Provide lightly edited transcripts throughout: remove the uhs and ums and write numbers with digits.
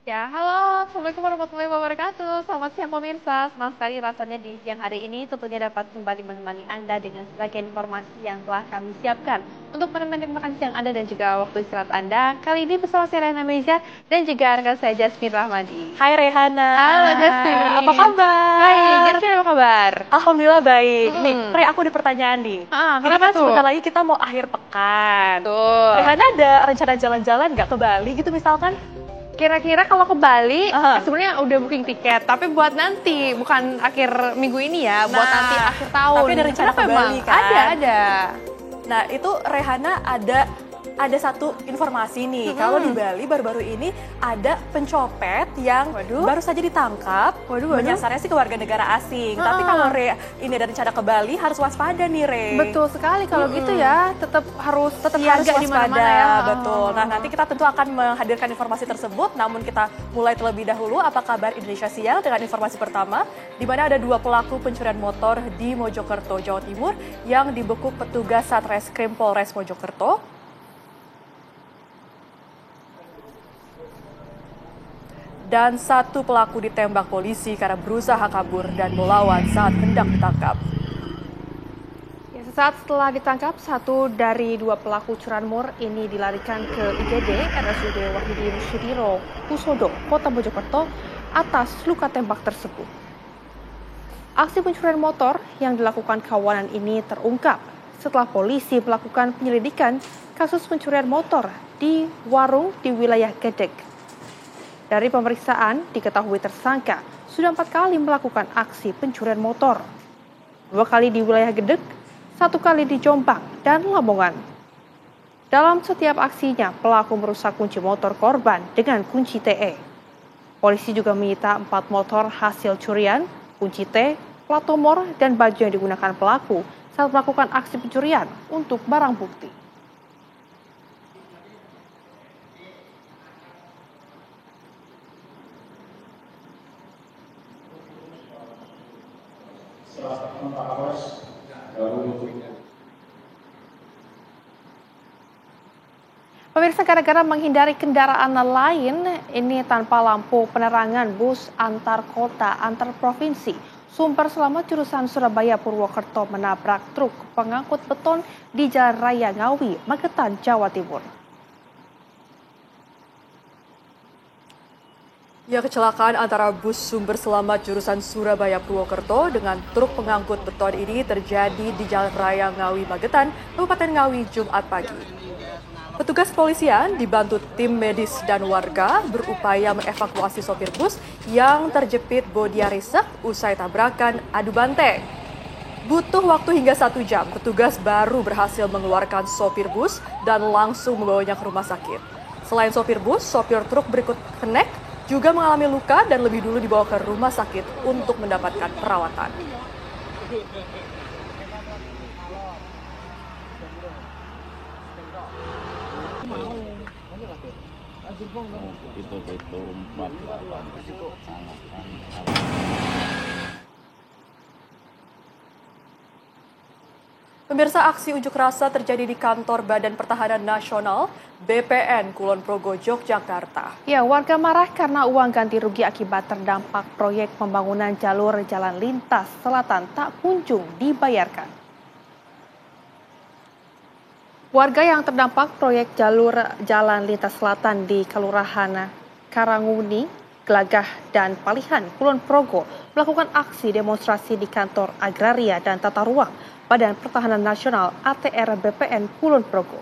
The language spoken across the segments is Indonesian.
Ya, halo, Assalamualaikum warahmatullahi wabarakatuh. Selamat siang pemirsa, senang sekali rasanya di siang hari ini tentunya dapat kembali menemani Anda dengan sebagian informasi yang telah kami siapkan untuk menemani makan siang Anda dan juga waktu istirahat Anda. Kali ini bersama saya Rehana Meja dan juga rekan saya Jasmine Rahmadi. Hai Rehana. Halo Jasmine. Apa kabar? Hai, Jasmine apa kabar? Alhamdulillah baik. Nih, Mm-mm. Re, aku ada pertanyaan nih. Ini Kenapa kan tuh? sebentar lagi kita mau akhir pekan. Tuh. Rehana ada rencana jalan-jalan nggak ke Bali gitu misalkan? Kira-kira kalau ke Bali, Aha. sebenarnya udah booking tiket, tapi buat nanti, bukan akhir minggu ini ya, buat Nah, nanti akhir tahun. tapi ada rencana Kenapa ke Bali, emang? kan? Ada. Nah, itu Rehana ada satu informasi nih. Kalau di Bali baru-baru ini ada pencopet yang baru saja ditangkap. Menyasarnya sih ke warga negara asing. Tapi kalau Re ini ada rencana ke Bali harus waspada nih, Re. Betul sekali kalau gitu ya, tetap harus Harus siaga di mana-mana ya. betul. Nah, nanti kita tentu akan menghadirkan informasi tersebut, namun kita mulai terlebih dahulu apa kabar Indonesia Siang dengan informasi pertama, di mana ada 2 pelaku pencurian motor di Mojokerto, Jawa Timur yang dibekuk petugas Satreskrim Polres Mojokerto. Dan 1 pelaku ditembak polisi karena berusaha kabur dan melawan saat hendak ditangkap. Ya, sesaat setelah ditangkap, 1 dari 2 pelaku curanmor ini dilarikan ke IGD RSUD Wahidin Sudiro Husodo, Kota Mojokerto atas luka tembak tersebut. Aksi pencurian motor yang dilakukan kawanan ini terungkap setelah polisi melakukan penyelidikan kasus pencurian motor di warung di wilayah Gedek. Dari pemeriksaan, diketahui tersangka sudah 4 kali melakukan aksi pencurian motor. 2 kali di wilayah Gedek, 1 kali di Jombang dan Lamongan. Dalam setiap aksinya, pelaku merusak kunci motor korban dengan kunci TE. Polisi juga menyita 4 motor hasil curian, kunci T, plat nomor, dan baju yang digunakan pelaku saat melakukan aksi pencurian untuk barang bukti. Pemirsa, gara-gara menghindari kendaraan lain, ini tanpa lampu penerangan bus antar kota, antar provinsi, Sumber Selamat jurusan Surabaya Purwokerto menabrak truk pengangkut beton di Jalan Raya Ngawi, Magetan, Jawa Timur. Ya, kecelakaan antara bus Sumber Selamat jurusan Surabaya Purwokerto dengan truk pengangkut beton ini terjadi di Jalan Raya Ngawi Magetan, Kabupaten Ngawi, Jumat pagi. Petugas kepolisian dibantu tim medis dan warga berupaya mengevakuasi sopir bus yang terjepit bodi risek usai tabrakan adu banteng. Butuh waktu hingga 1 jam, petugas baru berhasil mengeluarkan sopir bus dan langsung membawanya ke rumah sakit. Selain sopir bus, sopir truk berikut kenek juga mengalami luka dan lebih dulu dibawa ke rumah sakit untuk mendapatkan perawatan. Pemirsa, aksi unjuk rasa terjadi di kantor Badan Pertahanan Nasional BPN Kulon Progo, Yogyakarta. Ya, warga marah karena uang ganti rugi akibat terdampak proyek pembangunan jalur jalan lintas selatan tak kunjung dibayarkan. Warga yang terdampak proyek jalur jalan lintas selatan di Kelurahan Karanguni, Gelagah, dan Palihan, Kulon Progo melakukan aksi demonstrasi di kantor Agraria dan Tata Ruang Badan Pertahanan Nasional ATR BPN Kulon Progo.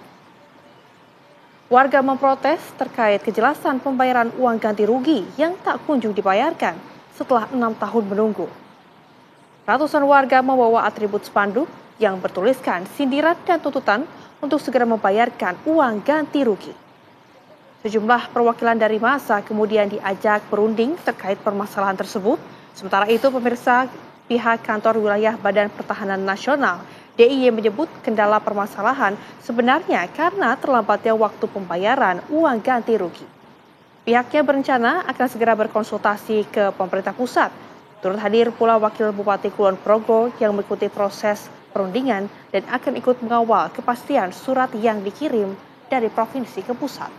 Warga memprotes terkait kejelasan pembayaran uang ganti rugi yang tak kunjung dibayarkan setelah 6 tahun menunggu. Ratusan warga membawa atribut spanduk yang bertuliskan sindiran dan tuntutan untuk segera membayarkan uang ganti rugi. Sejumlah perwakilan dari massa kemudian diajak berunding terkait permasalahan tersebut. Sementara itu, pemirsa, pihak kantor wilayah Badan Pertahanan Nasional DIY menyebut kendala permasalahan sebenarnya karena terlambatnya waktu pembayaran uang ganti rugi. Pihaknya berencana akan segera berkonsultasi ke pemerintah pusat. Turut hadir pula Wakil Bupati Kulon Progo yang mengikuti proses perundingan dan akan ikut mengawal kepastian surat yang dikirim dari provinsi ke pusat.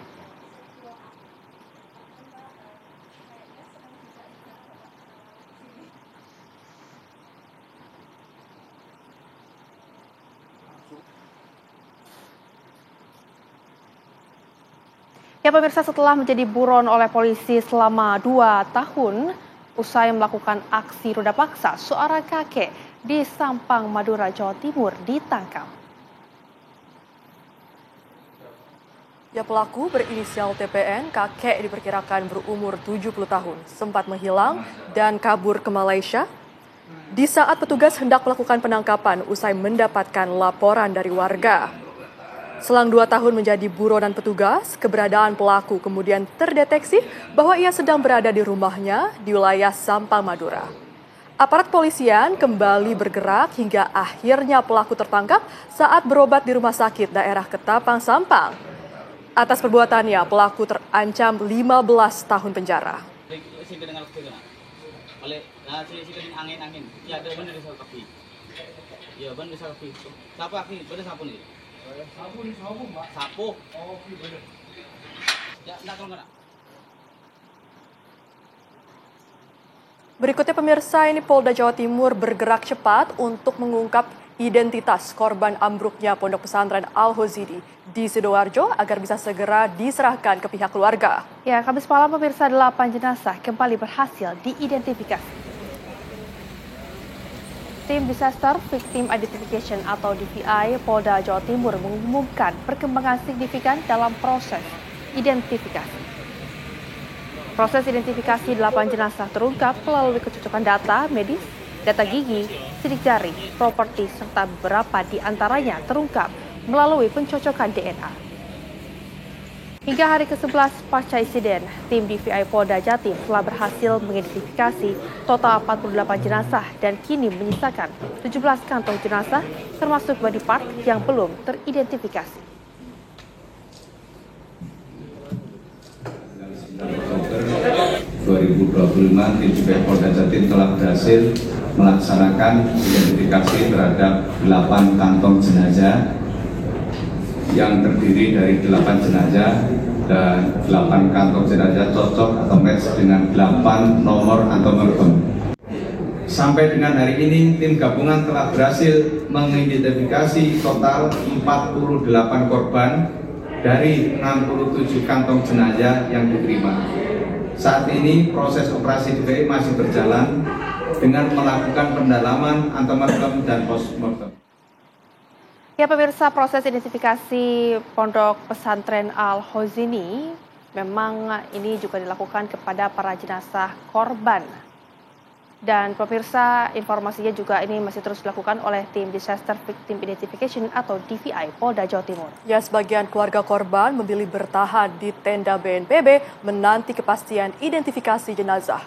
Ya pemirsa, setelah menjadi buron oleh polisi selama 2 tahun, usai melakukan aksi roda paksa, seorang kakek di Sampang, Madura, Jawa Timur ditangkap. Ya, pelaku berinisial TPN, kakek diperkirakan berumur 70 tahun, sempat menghilang dan kabur ke Malaysia. Di saat petugas hendak melakukan penangkapan usai mendapatkan laporan dari warga. Selang 2 tahun menjadi buronan petugas, keberadaan pelaku kemudian terdeteksi bahwa ia sedang berada di rumahnya di wilayah Sampang, Madura. Aparat polisian kembali bergerak hingga akhirnya pelaku tertangkap saat berobat di rumah sakit daerah Ketapang, Sampang. Atas perbuatannya, pelaku terancam 15 tahun penjara. Berikutnya pemirsa, ini Polda Jawa Timur bergerak cepat untuk mengungkap identitas korban ambruknya Pondok Pesantren Al-Hozidi di Sidoarjo agar bisa segera diserahkan ke pihak keluarga. Ya, Kamis malam pemirsa 8 jenazah kembali berhasil diidentifikasi. Tim Disaster Victim Identification atau DVI Polda Jawa Timur mengumumkan perkembangan signifikan dalam proses identifikasi. Proses identifikasi 8 jenazah terungkap melalui kecocokan data medis, data gigi, sidik jari, properti, serta beberapa di antaranya terungkap melalui pencocokan DNA. Hingga hari ke-11 pasca insiden, tim DVI Polda Jatim telah berhasil mengidentifikasi total 48 jenazah dan kini menyisakan 17 kantong jenazah termasuk body part yang belum teridentifikasi. Oktober 2025, tim DVI Polda Jatim telah berhasil melaksanakan identifikasi terhadap 8 kantong jenazah yang terdiri dari 8 jenazah dan 8 kantong jenazah cocok atau match dengan 8 nomor atau mertem. Sampai dengan hari ini, tim gabungan telah berhasil mengidentifikasi total 48 korban dari 67 kantong jenazah yang diterima. Saat ini proses operasi DVI masih berjalan dengan melakukan pendalaman antemortem dan postmortem. Ya pemirsa, proses identifikasi Pondok Pesantren Al-Hozidi memang ini juga dilakukan kepada para jenazah korban. Dan pemirsa, informasinya juga ini masih terus dilakukan oleh tim Disaster Victim Identification atau DVI Polda Jawa Timur. Ya, sebagian keluarga korban memilih bertahan di tenda BNPB menanti kepastian identifikasi jenazah.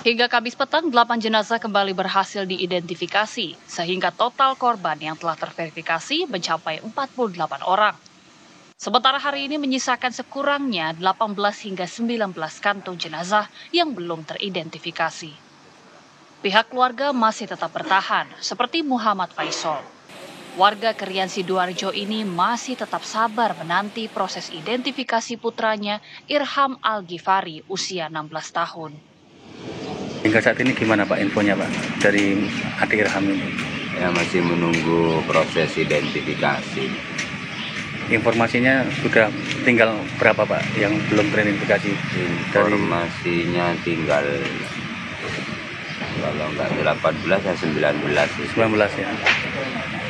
Hingga Kamis petang, 8 jenazah kembali berhasil diidentifikasi, sehingga total korban yang telah terverifikasi mencapai 48 orang. Sementara hari ini menyisakan sekurangnya 18 hingga 19 kantong jenazah yang belum teridentifikasi. Pihak keluarga masih tetap bertahan, seperti Muhammad Faisal. Warga Kerian Sidoarjo ini masih tetap sabar menanti proses identifikasi putranya Irham Al-Ghifari usia 16 tahun. Hingga saat ini gimana Pak infonya Pak dari adik Irham ini? Ya, masih menunggu proses identifikasi. Informasinya sudah tinggal berapa Pak yang belum teridentifikasi? Informasinya tinggal kalau nggak 18 ya 19. 19 ya.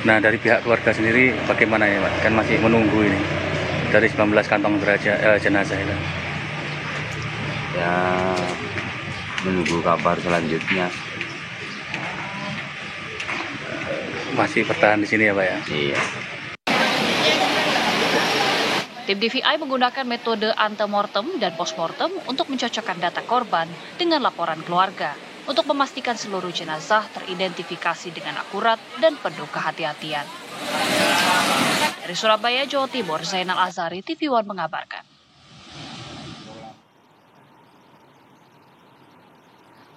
Nah dari pihak keluarga sendiri bagaimana ya Pak? Kan masih menunggu ini dari 19 kantong jenazah itu. Ya, menunggu kabar selanjutnya. Masih bertahan di sini ya Pak ya? Iya. Tim DVI menggunakan metode antemortem dan postmortem untuk mencocokkan data korban dengan laporan keluarga untuk memastikan seluruh jenazah teridentifikasi dengan akurat dan penuh kehati-hatian. Dari Surabaya, Jawa Timur, Zainal Azhari, TV One mengabarkan.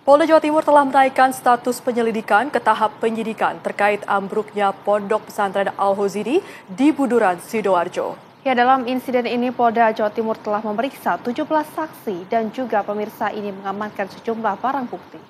Polda Jawa Timur telah menaikkan status penyelidikan ke tahap penyidikan terkait ambruknya Pondok Pesantren Al-Hozidi di Buduran, Sidoarjo. Ya, dalam insiden ini Polda Jawa Timur telah memeriksa 17 saksi dan juga pemirsa ini mengamankan sejumlah barang bukti.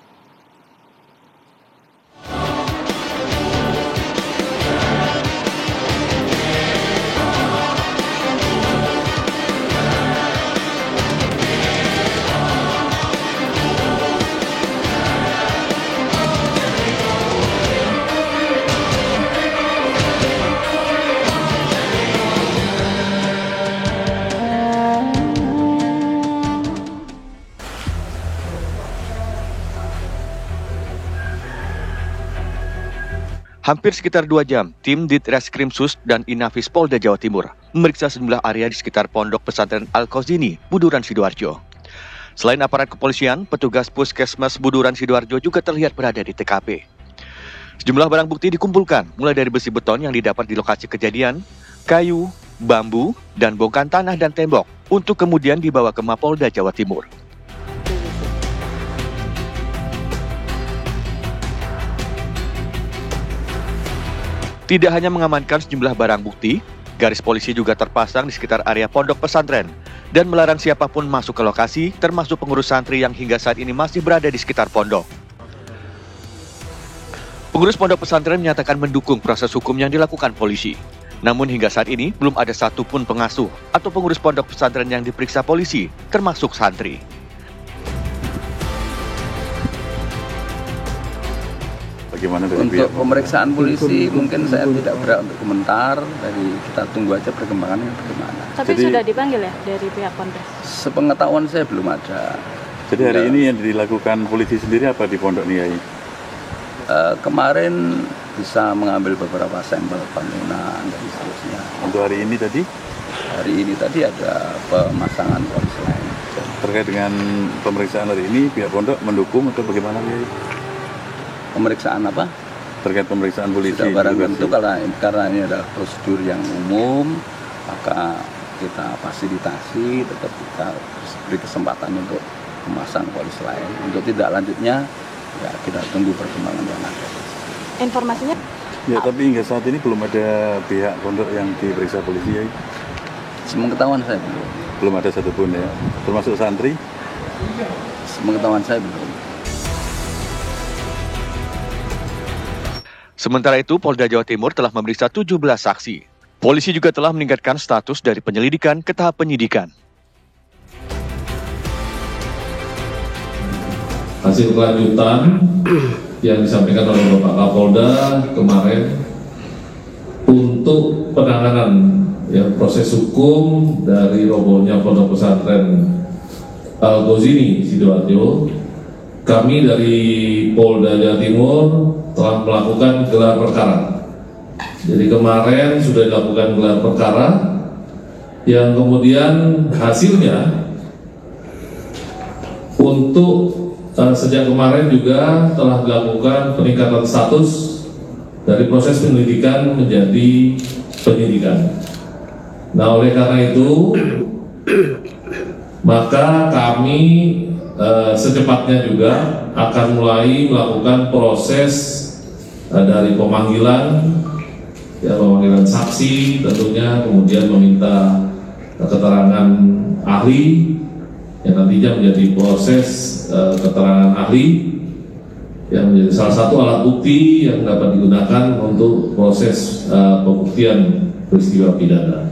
Hampir sekitar 2 jam, tim Ditreskrimsus dan Inafis Polda Jawa Timur memeriksa sejumlah area di sekitar Pondok Pesantren Al-Khozini, Buduran, Sidoarjo. Selain aparat kepolisian, petugas Puskesmas Buduran, Sidoarjo juga terlihat berada di TKP. Sejumlah barang bukti dikumpulkan, mulai dari besi beton yang didapat di lokasi kejadian, kayu, bambu, dan bongkahan tanah dan tembok, untuk kemudian dibawa ke Mapolda Jawa Timur. Tidak hanya mengamankan sejumlah barang bukti, garis polisi juga terpasang di sekitar area pondok pesantren dan melarang siapapun masuk ke lokasi, termasuk pengurus santri yang hingga saat ini masih berada di sekitar pondok. Pengurus pondok pesantren menyatakan mendukung proses hukum yang dilakukan polisi. Namun hingga saat ini belum ada satupun pengasuh atau pengurus pondok pesantren yang diperiksa polisi, termasuk santri. Bagaimana dari untuk pemeriksaan polisi mungkin saya tidak berhak untuk komentar, dari kita tunggu aja perkembangannya bagaimana. Tapi jadi, sudah dipanggil ya dari pihak Polres? Sepengetahuan saya belum ada. Jadi hari ini yang dilakukan polisi sendiri apa di Pondok Niai? Kemarin bisa mengambil beberapa sampel bangunan dan seterusnya. Untuk hari ini tadi? Hari ini tadi ada pemasangan polis lain. Terkait dengan pemeriksaan hari ini, pihak pondok mendukung atau bagaimana ya? Pemeriksaan apa? Terkait pemeriksaan polisi. Sudah barang tentu karena ini adalah prosedur yang umum, maka kita fasilitasi, tetap kita beri kesempatan untuk memasang polis lain. Untuk tidak lanjutnya, ya kita tunggu perkembangan yang ada. Informasinya? Ya, tapi hingga saat ini belum ada pihak pondok yang diperiksa polisi ya? Sepengetahuan saya belum. Belum ada satupun ya? Termasuk santri? Sepengetahuan saya belum. Sementara itu, Polda Jawa Timur telah memeriksa 17 saksi. Polisi juga telah meningkatkan status dari penyelidikan ke tahap penyidikan. Hasil kelanjutan yang disampaikan oleh Bapak Kapolda kemarin untuk penanganan proses hukum dari robohnya Pondok Pesantren Al-Khozini, Sidoarjo, kami dari Polda Jawa Timur telah melakukan gelar perkara. Jadi kemarin sudah dilakukan gelar perkara yang kemudian hasilnya untuk sejak kemarin juga telah dilakukan peningkatan status dari proses penyelidikan menjadi penyidikan. Nah, oleh karena itu maka kami secepatnya juga akan mulai melakukan proses dari pemanggilan saksi tentunya, kemudian meminta keterangan ahli yang nantinya menjadi proses keterangan ahli yang menjadi salah satu alat bukti yang dapat digunakan untuk proses pembuktian peristiwa pidana.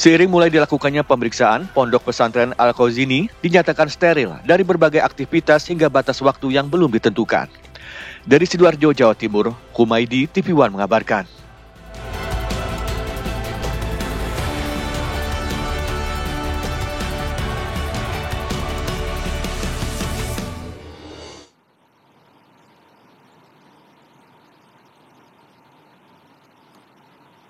Seiring mulai dilakukannya pemeriksaan, Pondok Pesantren Al-Khozini dinyatakan steril dari berbagai aktivitas hingga batas waktu yang belum ditentukan. Dari Sidoarjo, Jawa Timur, Humaydi, TV One mengabarkan.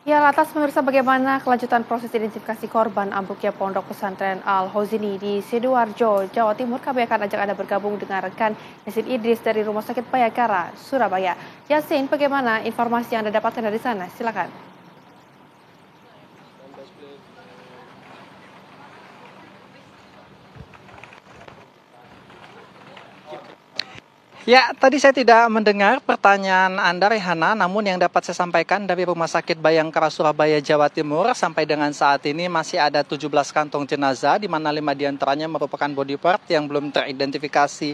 Ya, lantas pemirsa, bagaimana kelanjutan proses identifikasi korban ambruknya Pondok Pesantren Al-Khozini di Sidoarjo, Jawa Timur? Kami akan ajak Anda bergabung dengan rekan Yasin Idris dari Rumah Sakit Bayangkara, Surabaya. Yasin, bagaimana informasi yang Anda dapatkan dari sana? Silakan. Ya, tadi saya tidak mendengar pertanyaan Anda, Rehana, namun yang dapat saya sampaikan dari Rumah Sakit Bayangkara, Surabaya, Jawa Timur, sampai dengan saat ini masih ada 17 kantong jenazah, di mana 5 diantaranya merupakan body part yang belum teridentifikasi.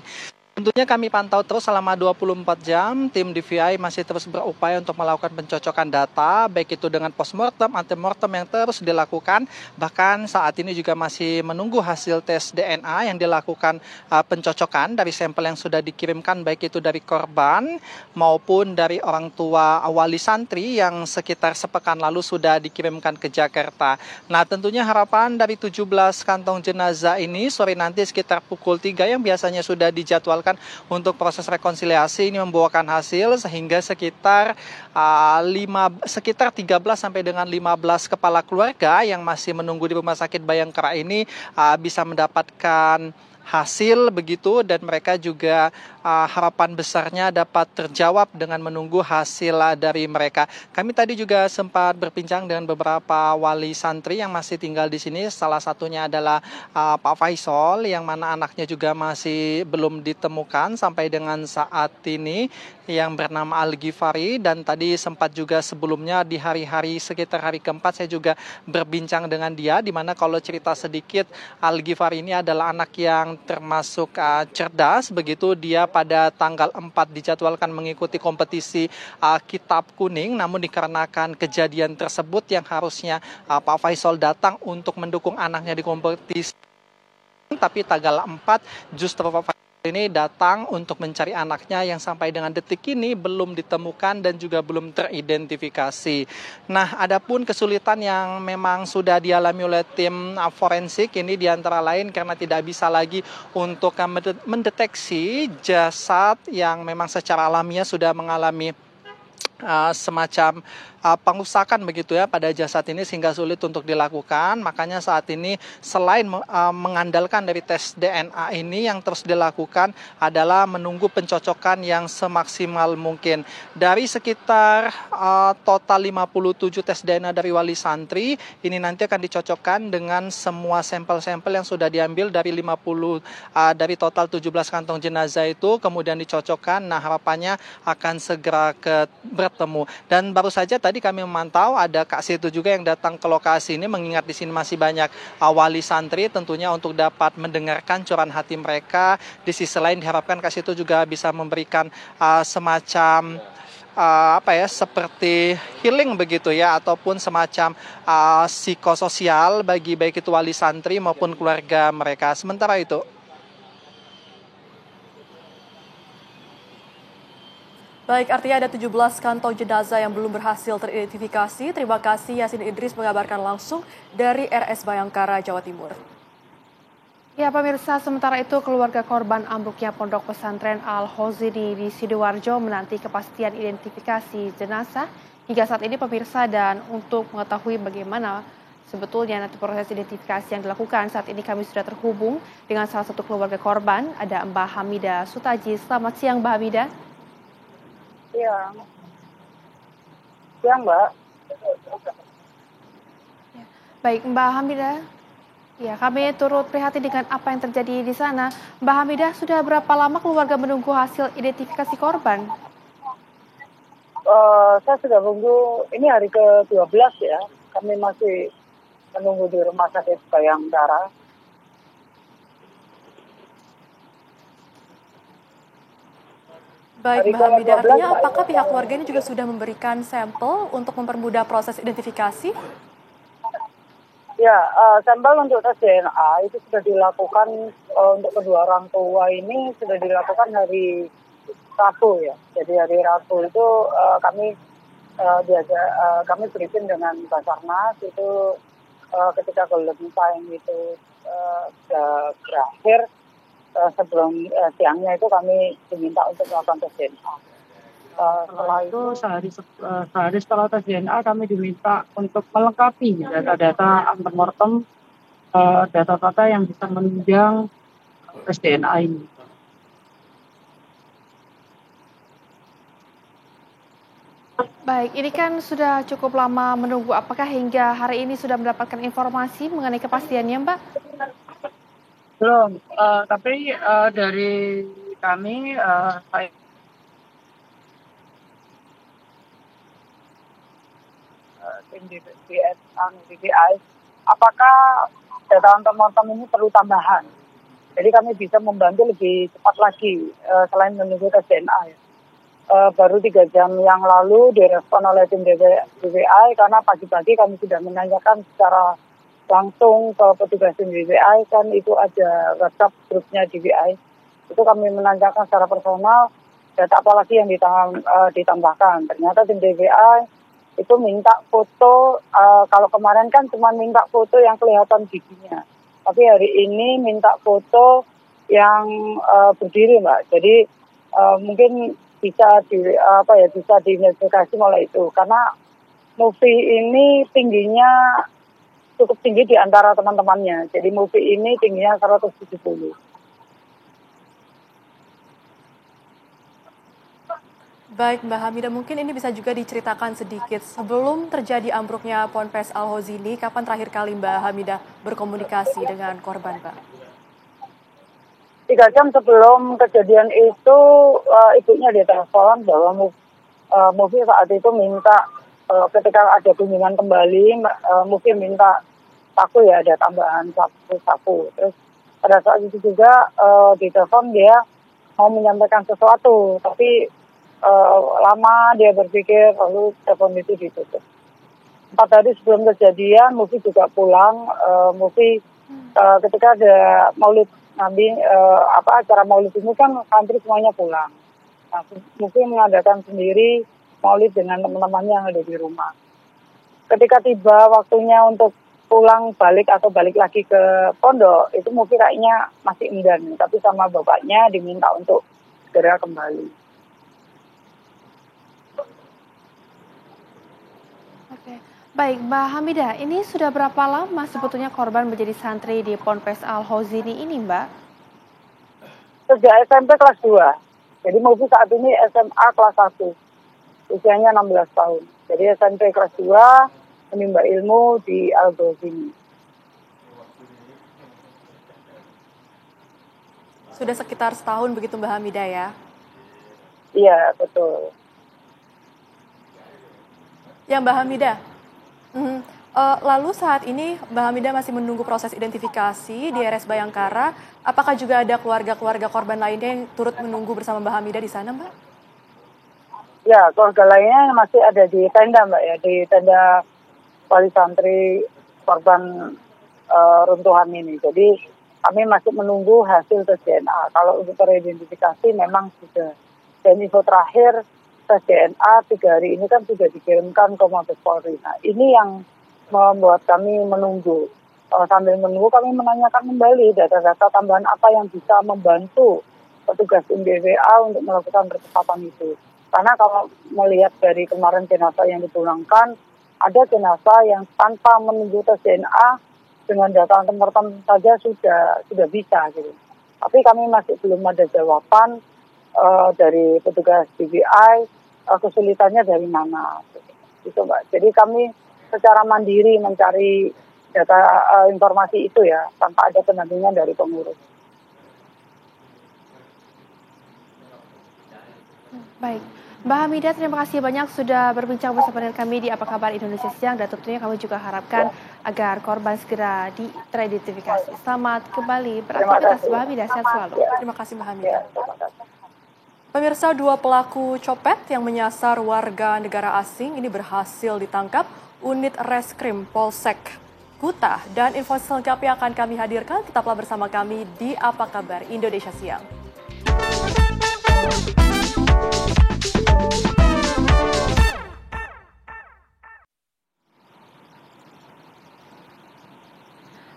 Tentunya kami pantau terus selama 24 jam, tim DVI masih terus berupaya untuk melakukan pencocokan data, baik itu dengan postmortem, antemortem yang terus dilakukan. Bahkan saat ini juga masih menunggu hasil tes DNA yang dilakukan pencocokan dari sampel yang sudah dikirimkan, baik itu dari korban maupun dari orang tua wali santri yang sekitar sepekan lalu sudah dikirimkan ke Jakarta. Nah, tentunya harapan dari 17 kantong jenazah ini sore nanti sekitar pukul 3 yang biasanya sudah dijadwalkan dilakukan untuk proses rekonsiliasi ini membuahkan hasil sehingga sekitar 13 sampai dengan 15 kepala keluarga yang masih menunggu di Rumah Sakit Bayangkara ini bisa mendapatkan hasil begitu, dan mereka juga harapan besarnya dapat terjawab dengan menunggu hasil dari mereka. Kami tadi juga sempat berbincang dengan beberapa wali santri yang masih tinggal di sini. Salah satunya adalah Pak Faisal yang mana anaknya juga masih belum ditemukan sampai dengan saat ini, yang bernama Al-Ghifari. Dan tadi sempat juga sebelumnya di hari-hari sekitar hari keempat saya juga berbincang dengan dia, di mana kalau cerita sedikit, Al-Ghifari ini adalah anak yang termasuk cerdas begitu. Dia pada tanggal 4 dijadwalkan mengikuti kompetisi kitab kuning, namun dikarenakan kejadian tersebut yang harusnya Pak Faisal datang untuk mendukung anaknya di kompetisi, tapi tanggal 4 justru Pak Faisal ini datang untuk mencari anaknya yang sampai dengan detik ini belum ditemukan dan juga belum teridentifikasi. Nah, adapun kesulitan yang memang sudah dialami oleh tim forensik ini diantara lain karena tidak bisa lagi untuk mendeteksi jasad yang memang secara alamiah sudah mengalami semacam pengusakan begitu ya pada jasad ini, sehingga sulit untuk dilakukan. Makanya saat ini selain mengandalkan dari tes DNA ini, yang terus dilakukan adalah menunggu pencocokan yang semaksimal mungkin. Dari sekitar total 57 tes DNA dari wali santri, ini nanti akan dicocokkan dengan semua sampel-sampel yang sudah diambil dari 50 dari total 17 kantong jenazah itu, kemudian dicocokkan. Nah, harapannya akan segera bertemu. Dan baru saja tadi kami memantau ada Kak Situ juga yang datang ke lokasi ini, mengingat di sini masih banyak wali santri, tentunya untuk dapat mendengarkan curahan hati mereka. Di sisi lain diharapkan Kak Situ juga bisa memberikan semacam seperti healing begitu ya, ataupun semacam psikososial bagi baik itu wali santri maupun keluarga mereka. Sementara itu, baik, artinya ada 17 kantong jenazah yang belum berhasil teridentifikasi. Terima kasih Yasin Idris mengabarkan langsung dari RS Bayangkara, Jawa Timur. Ya pemirsa, sementara itu keluarga korban ambruknya Pondok Pesantren Al-Khozini di Sidoarjo menanti kepastian identifikasi jenazah hingga saat ini pemirsa. Dan untuk mengetahui bagaimana sebetulnya nanti proses identifikasi yang dilakukan, saat ini kami sudah terhubung dengan salah satu keluarga korban, ada Mbak Hamidah Sutaji. Selamat siang Mbak Hamidah. Iya. Siang, Mbak. Ya. Baik, Mbak Hamidah. Ya, kami turut prihatin dengan apa yang terjadi di sana. Mbak Hamidah, sudah berapa lama keluarga menunggu hasil identifikasi korban? Saya sudah menunggu, ini hari ke-12 ya. Kami masih menunggu di Rumah Sakit Bayangkara. Baik, Mbak Hamidah, artinya apakah pihak keluarga ini juga sudah memberikan sampel untuk mempermudah proses identifikasi? Ya, sampel untuk tes DNA itu sudah dilakukan untuk kedua orang tua ini sudah dilakukan hari Rabu ya. Jadi hari Rabu itu kami briefing dengan Basarnas itu ketika golden time itu sudah berakhir. Sebelum siangnya itu kami diminta untuk melakukan tes DNA. Setelah itu sehari setelah tes DNA kami diminta untuk melengkapi data-data antemortem, data-data yang bisa menunjang tes DNA ini. Baik, ini kan sudah cukup lama menunggu. Apakah hingga hari ini sudah mendapatkan informasi mengenai kepastiannya, Mbak? Belum, tapi dari kami tim DBI, apakah data antemortem ini perlu tambahan? Jadi kami bisa membantu lebih cepat lagi selain menunggu tes DNA. Ya. Baru 3 jam yang lalu direspon oleh tim DBI karena pagi-pagi kami sudah menanyakan secara langsung ke petugas DBI, kan itu ada WhatsApp grupnya DBI. Itu kami menanyakan secara personal data apa lagi yang ditambahkan. Ternyata tim DBI itu minta foto, kalau kemarin kan cuma minta foto yang kelihatan giginya. Tapi hari ini minta foto yang berdiri, Mbak. Jadi mungkin bisa bisa diidentifikasi mulai itu, karena Mufi ini tingginya cukup tinggi di antara teman-temannya. Jadi Mufi ini tingginya 170. Baik Mbak Hamidah, mungkin ini bisa juga diceritakan sedikit sebelum terjadi ambruknya Ponpes Al-Hozini, kapan terakhir kali Mbak Hamidah berkomunikasi dengan korban, Pak? 3 jam sebelum kejadian itu, ibunya ditelepon bahwa Mufi saat itu minta, ketika ada kunjungan kembali, Mufi minta saku ya, ada tambahan saku. Terus pada saat itu juga ditelepon dia mau menyampaikan sesuatu, tapi lama dia berpikir, lalu telepon itu ditutup. 4 hari sebelum kejadian, Mufi juga pulang. Mufi ketika ada maulid Nabi, acara maulid ini kan santri semuanya pulang. Nah, Mufi mengadakan sendiri maulid dengan teman-temannya yang ada di rumah. Ketika tiba waktunya untuk pulang balik atau balik lagi ke pondok, itu Mufi kayaknya masih enggan, tapi sama bapaknya diminta untuk segera kembali. Baik, Mbak Hamidah, ini sudah berapa lama sebetulnya korban menjadi santri di Ponpes Al-Hozini ini, Mbak? Sejak SMP kelas 2. Jadi Mufi saat ini SMA kelas 1. Usianya 16 tahun. Jadi SMP kelas 2, menimba ilmu di Al-Hozini. Sudah sekitar setahun begitu Mbak Hamidah ya? Iya, betul. Ya Mbak Hamidah, lalu saat ini Mbak Hamidah masih menunggu proses identifikasi di RS Bayangkara. Apakah juga ada keluarga-keluarga korban lainnya yang turut menunggu bersama Mbak Hamidah di sana, Mbak? Ya, keluarga lainnya masih ada di tenda, Mbak, ya, di tenda wali santri korban runtuhan ini. Jadi kami masih menunggu hasil tes DNA. Kalau untuk teridentifikasi memang sudah. Dan info terakhir tes DNA 3 hari ini kan sudah dikirimkan ke Mabes Polri. Nah, ini yang membuat kami menunggu. Sambil menunggu kami menanyakan kembali data-data tambahan apa yang bisa membantu petugas BWA untuk melakukan percepatan itu. Karena kalau melihat dari kemarin jenazah yang dipulangkan, ada jenazah yang tanpa menunggu tes DNA dengan data antemortem saja sudah bisa gitu. Tapi kami masih belum ada jawaban dari petugas BWI, kesulitannya dari mana, gitu Mbak. Jadi kami secara mandiri mencari data informasi itu ya, tanpa ada pendampingan dari pengurus. Baik, Mbak Hamidah, terima kasih banyak sudah berbincang bersama dengan kami di Apa Kabar Indonesia Siang, dan tentunya kami juga harapkan agar korban segera teridentifikasi. Selamat kembali beraktivitas, Mbak Hamidah, sehat selalu. Terima kasih Mbak Hamidah. Pemirsa, 2 pelaku copet yang menyasar warga negara asing ini berhasil ditangkap unit reskrim Polsek Kuta, dan informasi selengkapnya akan kami hadirkan. Tetaplah bersama kami di Apa Kabar Indonesia Siang.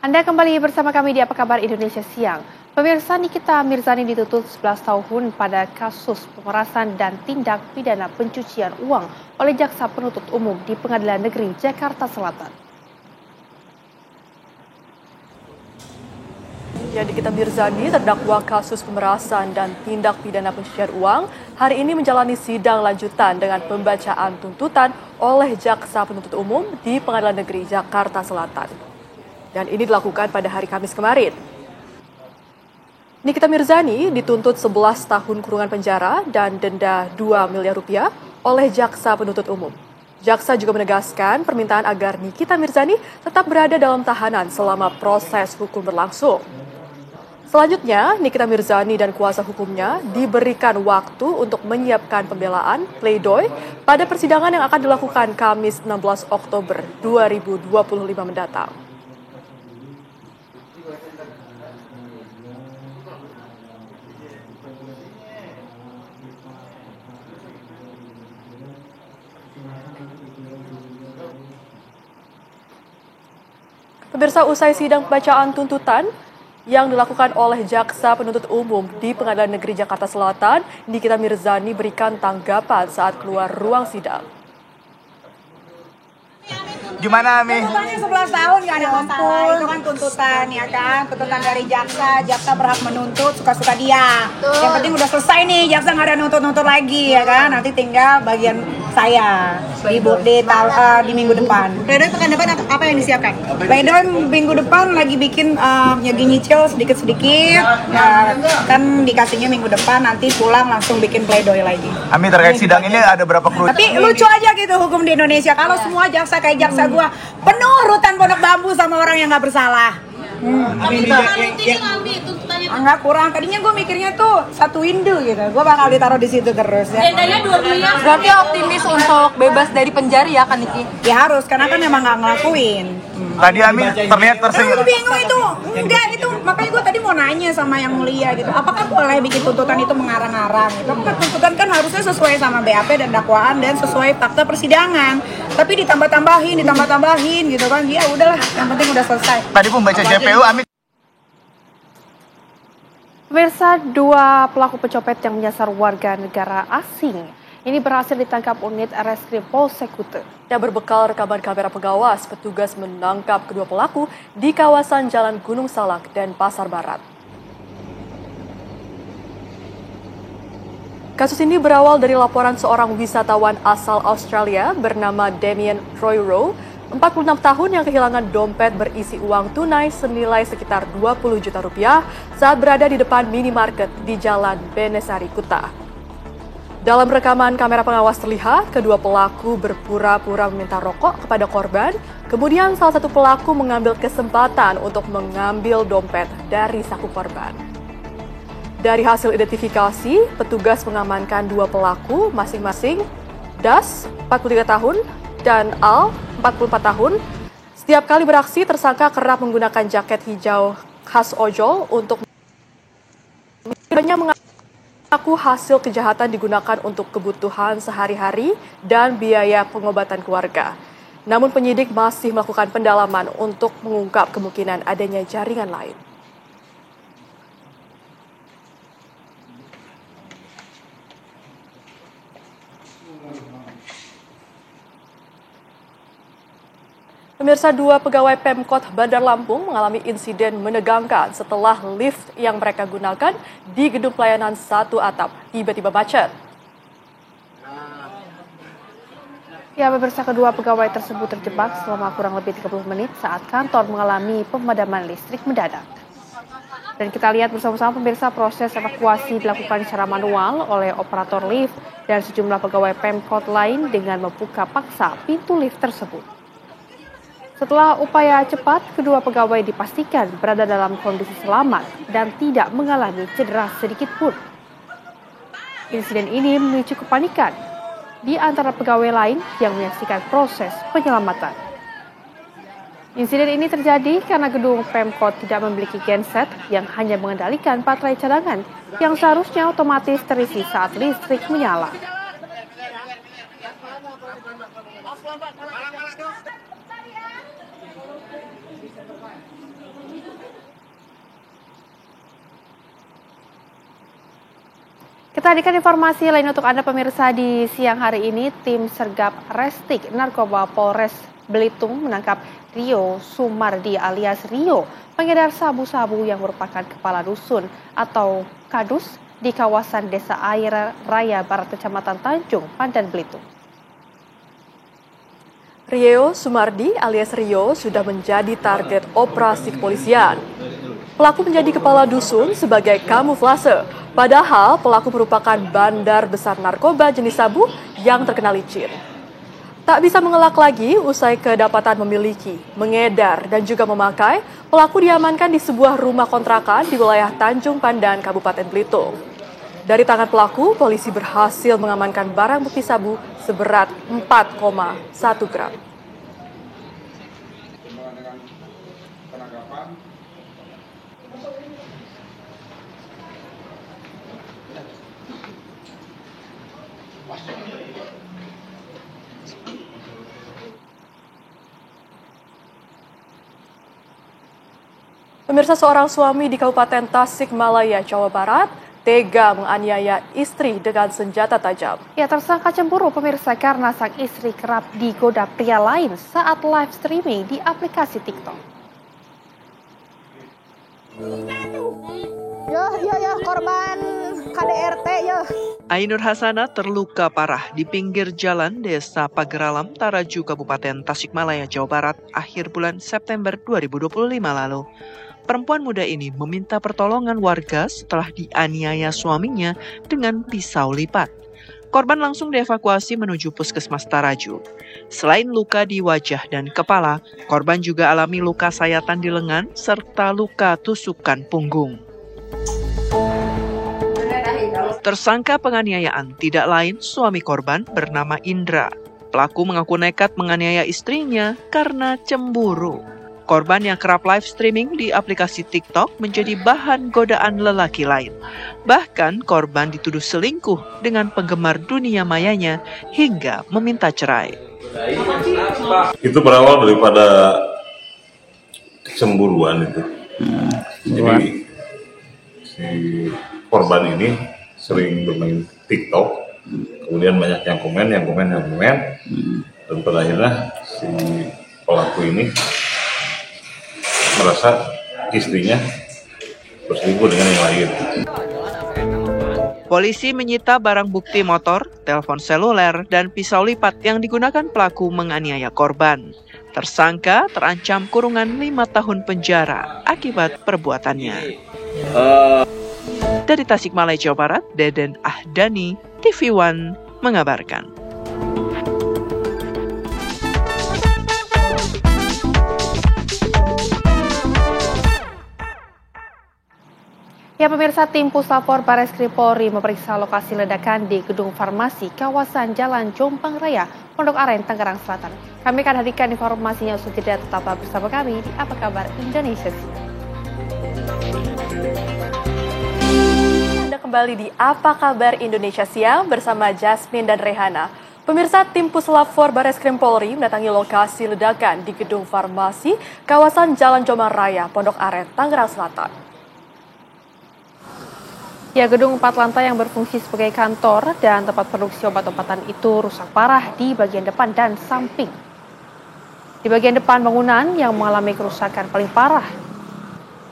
Anda kembali bersama kami di Apa Kabar Indonesia Siang. Pemirsa, Nikita Mirzani dituntut 11 tahun pada kasus pemerasan dan tindak pidana pencucian uang oleh Jaksa Penuntut Umum di Pengadilan Negeri Jakarta Selatan. Ya, Nikita Mirzani, terdakwa kasus pemerasan dan tindak pidana pencucian uang, hari ini menjalani sidang lanjutan dengan pembacaan tuntutan oleh Jaksa Penuntut Umum di Pengadilan Negeri Jakarta Selatan. Dan ini dilakukan pada hari Kamis kemarin. Nikita Mirzani dituntut 11 tahun kurungan penjara dan denda 2 miliar rupiah oleh Jaksa Penuntut Umum. Jaksa juga menegaskan permintaan agar Nikita Mirzani tetap berada dalam tahanan selama proses hukum berlangsung. Selanjutnya, Nikita Mirzani dan kuasa hukumnya diberikan waktu untuk menyiapkan pembelaan pleidoy pada persidangan yang akan dilakukan Kamis 16 Oktober 2025 mendatang. Pemirsa, usai sidang pembacaan tuntutan yang dilakukan oleh Jaksa Penuntut Umum di Pengadilan Negeri Jakarta Selatan, Nikita Mirzani berikan tanggapan saat keluar ruang sidang. Gimana, Mi? Tuntutannya 11 tahun nggak ada masalah, itu kan tuntutan ya kan, tuntutan dari jaksa berhak menuntut suka-suka dia. Yang penting udah selesai nih, jaksa nggak ada nuntut-nuntut lagi ya kan, nanti tinggal bagian saya di minggu depan. Pledoi pekan depan apa yang disiapkan? Pledoi minggu depan lagi bikin nyicil sedikit-sedikit, ya, kan dikasihnya minggu depan, nanti pulang langsung bikin pledoi lagi. Ami, terkait sidang ini ada berapa kru? Tapi lucu aja gitu hukum di Indonesia, kalau semua jaksa kayak jaksa gua penuh rutan Pondok Bambu sama orang yang nggak bersalah. Enggak kurang. Tadinya gue mikirnya tuh satu window gitu. Gue bakal ditaruh di situ terus ya. Berarti optimis untuk bebas dari penjara ya kan Niki? Ya harus, karena kan emang nggak ngelakuin. Tadi Ami terlihat tersenyum. Gue bingung itu. Enggak itu. Makanya gue tadi mau nanya sama yang mulia gitu. Apakah boleh bikin tuntutan itu mengarang-arang? Gitu. Tuntutan kan harusnya sesuai sama BAP dan dakwaan dan sesuai fakta persidangan. Tapi ditambah-tambahin gitu kan. Ya udahlah, yang penting udah selesai. Tadi pembaca JPU Ami. Pemirsa, 2 pelaku pencopet yang menyasar warga negara asing ini berhasil ditangkap unit Reskrim Polsek Kute. Ya, berbekal rekaman kamera pengawas, petugas menangkap kedua pelaku di kawasan Jalan Gunung Salak dan Pasar Barat. Kasus ini berawal dari laporan seorang wisatawan asal Australia bernama Damien Royrow, 46 tahun yang kehilangan dompet berisi uang tunai senilai sekitar 20 juta rupiah saat berada di depan minimarket di Jalan Benesari, Kuta. Dalam rekaman kamera pengawas terlihat kedua pelaku berpura-pura meminta rokok kepada korban, kemudian salah satu pelaku mengambil kesempatan untuk mengambil dompet dari saku korban. Dari hasil identifikasi, petugas mengamankan 2 pelaku masing-masing Das, 43 tahun, dan Al, 44 tahun. Setiap kali beraksi, tersangka kerap menggunakan jaket hijau khas ojol untuk mengaku hasil kejahatan digunakan untuk kebutuhan sehari-hari dan biaya pengobatan keluarga. Namun penyidik masih melakukan pendalaman untuk mengungkap kemungkinan adanya jaringan lain. Pemirsa, 2 pegawai Pemkot Bandar Lampung mengalami insiden menegangkan setelah lift yang mereka gunakan di gedung pelayanan 1 atap tiba-tiba macet. Ya, pemirsa, kedua pegawai tersebut terjebak selama kurang lebih 30 menit saat kantor mengalami pemadaman listrik mendadak. Dan kita lihat bersama-sama pemirsa, proses evakuasi dilakukan secara manual oleh operator lift dan sejumlah pegawai Pemkot lain dengan membuka paksa pintu lift tersebut. Setelah upaya cepat, kedua pegawai dipastikan berada dalam kondisi selamat dan tidak mengalami cedera sedikit pun. Insiden ini memicu kepanikan di antara pegawai lain yang menyaksikan proses penyelamatan. Insiden ini terjadi karena gedung Pemkot tidak memiliki genset yang hanya mengendalikan baterai cadangan yang seharusnya otomatis terisi saat listrik menyala. Kita hadirkan informasi lain untuk Anda pemirsa di siang hari ini. Tim Sergap Restik Narkoba Polres Belitung menangkap Rio Sumardi alias Rio, pengedar sabu-sabu yang merupakan kepala dusun atau kadus di kawasan Desa Air Raya Barat, Kecamatan Tanjung, Pandan, Belitung. Rio Sumardi alias Rio sudah menjadi target operasi kepolisian. Pelaku menjadi kepala dusun sebagai kamuflase, padahal pelaku merupakan bandar besar narkoba jenis sabu yang terkenal licin. Tak bisa mengelak lagi usai kedapatan memiliki, mengedar, dan juga memakai, pelaku diamankan di sebuah rumah kontrakan di wilayah Tanjung Pandan, Kabupaten Belitung. Dari tangan pelaku, polisi berhasil mengamankan barang bukti sabu seberat 4,1 gram. Pemirsa, seorang suami di Kabupaten Tasikmalaya, Jawa Barat, tega menganiaya istri dengan senjata tajam. Ya, tersangka cemburu pemirsa karena sang istri kerap digoda pria lain saat live streaming di aplikasi TikTok. Ya, korban KDRT ya. Ainur Hasanah terluka parah di pinggir jalan Desa Pageralam, Taraju, Kabupaten Tasikmalaya, Jawa Barat, akhir bulan September 2025 lalu. Perempuan muda ini meminta pertolongan warga setelah dianiaya suaminya dengan pisau lipat. Korban langsung dievakuasi menuju puskesmas Taraju. Selain luka di wajah dan kepala, korban juga alami luka sayatan di lengan serta luka tusukan punggung. Tersangka penganiayaan tidak lain suami korban bernama Indra. Pelaku mengaku nekat menganiaya istrinya karena cemburu. Korban yang kerap live streaming di aplikasi TikTok menjadi bahan godaan lelaki lain. Bahkan korban dituduh selingkuh dengan penggemar dunia mayanya hingga meminta cerai. Itu berawal daripada kecemburuan itu. Jadi si korban ini sering bermain TikTok, kemudian banyak yang komen, dan pada akhirnya si pelaku ini merasa istrinya berselingkuh dengan yang lain. Polisi menyita barang bukti motor, telepon seluler, dan pisau lipat yang digunakan pelaku menganiaya korban. Tersangka terancam kurungan 5 tahun penjara akibat perbuatannya. Dari Tasikmalaya, Jawa Barat, Deden Ahdani, TV One mengabarkan. Ya, pemirsa, tim Puslapor Bareskrim Polri memeriksa lokasi ledakan di gedung farmasi kawasan Jalan Jombang Raya, Pondok Aren, Tangerang Selatan. Kami akan hadirkan informasinya usai jeda. Tetaplah bersama kami di Apa Kabar Indonesia Siang. Anda kembali di Apa Kabar Indonesia Siang bersama Jasmine dan Rehana. Pemirsa, tim Puslapor Bareskrim Polri mendatangi lokasi ledakan di gedung farmasi kawasan Jalan Jombang Raya, Pondok Aren, Tangerang Selatan. Ya, gedung 4 lantai yang berfungsi sebagai kantor dan tempat produksi obat-obatan itu rusak parah di bagian depan dan samping. Di bagian depan bangunan yang mengalami kerusakan paling parah.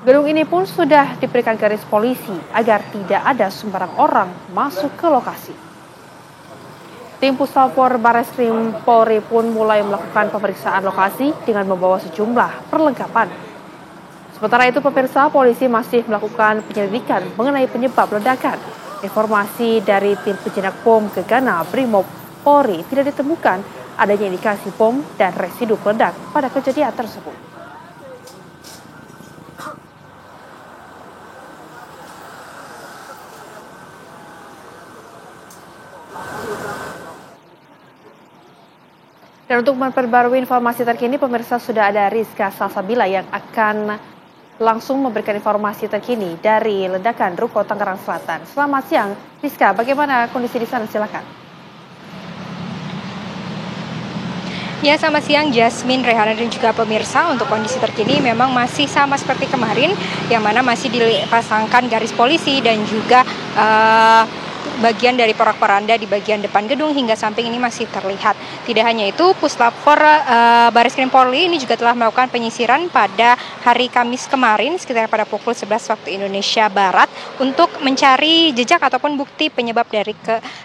Gedung ini pun sudah diberikan garis polisi agar tidak ada sembarang orang masuk ke lokasi. Tim Puslapor Bareskrim Polri pun mulai melakukan pemeriksaan lokasi dengan membawa sejumlah perlengkapan. Sementara itu, pemirsa, polisi masih melakukan penyelidikan mengenai penyebab ledakan. Informasi dari tim penjinak bom Gegana Brimob Polri tidak ditemukan adanya indikasi bom dan residu peledak pada kejadian tersebut. Dan untuk memperbarui informasi terkini, pemirsa, sudah ada Rizka Salsabila yang akan langsung memberikan informasi terkini dari ledakan Ruko Tangerang Selatan. Selamat siang, Rizka. Bagaimana kondisi di sana? Silakan. Ya, selamat siang Jasmine, Rehana, dan juga pemirsa. Untuk kondisi terkini memang masih sama seperti kemarin, yang mana masih dipasangkan garis polisi dan juga bagian dari porak-poranda di bagian depan gedung hingga samping ini masih terlihat. Tidak hanya itu, Puslapor Bareskrim Polri ini juga telah melakukan penyisiran pada hari Kamis kemarin sekitar pada pukul 11 waktu Indonesia Barat untuk mencari jejak ataupun bukti penyebab dari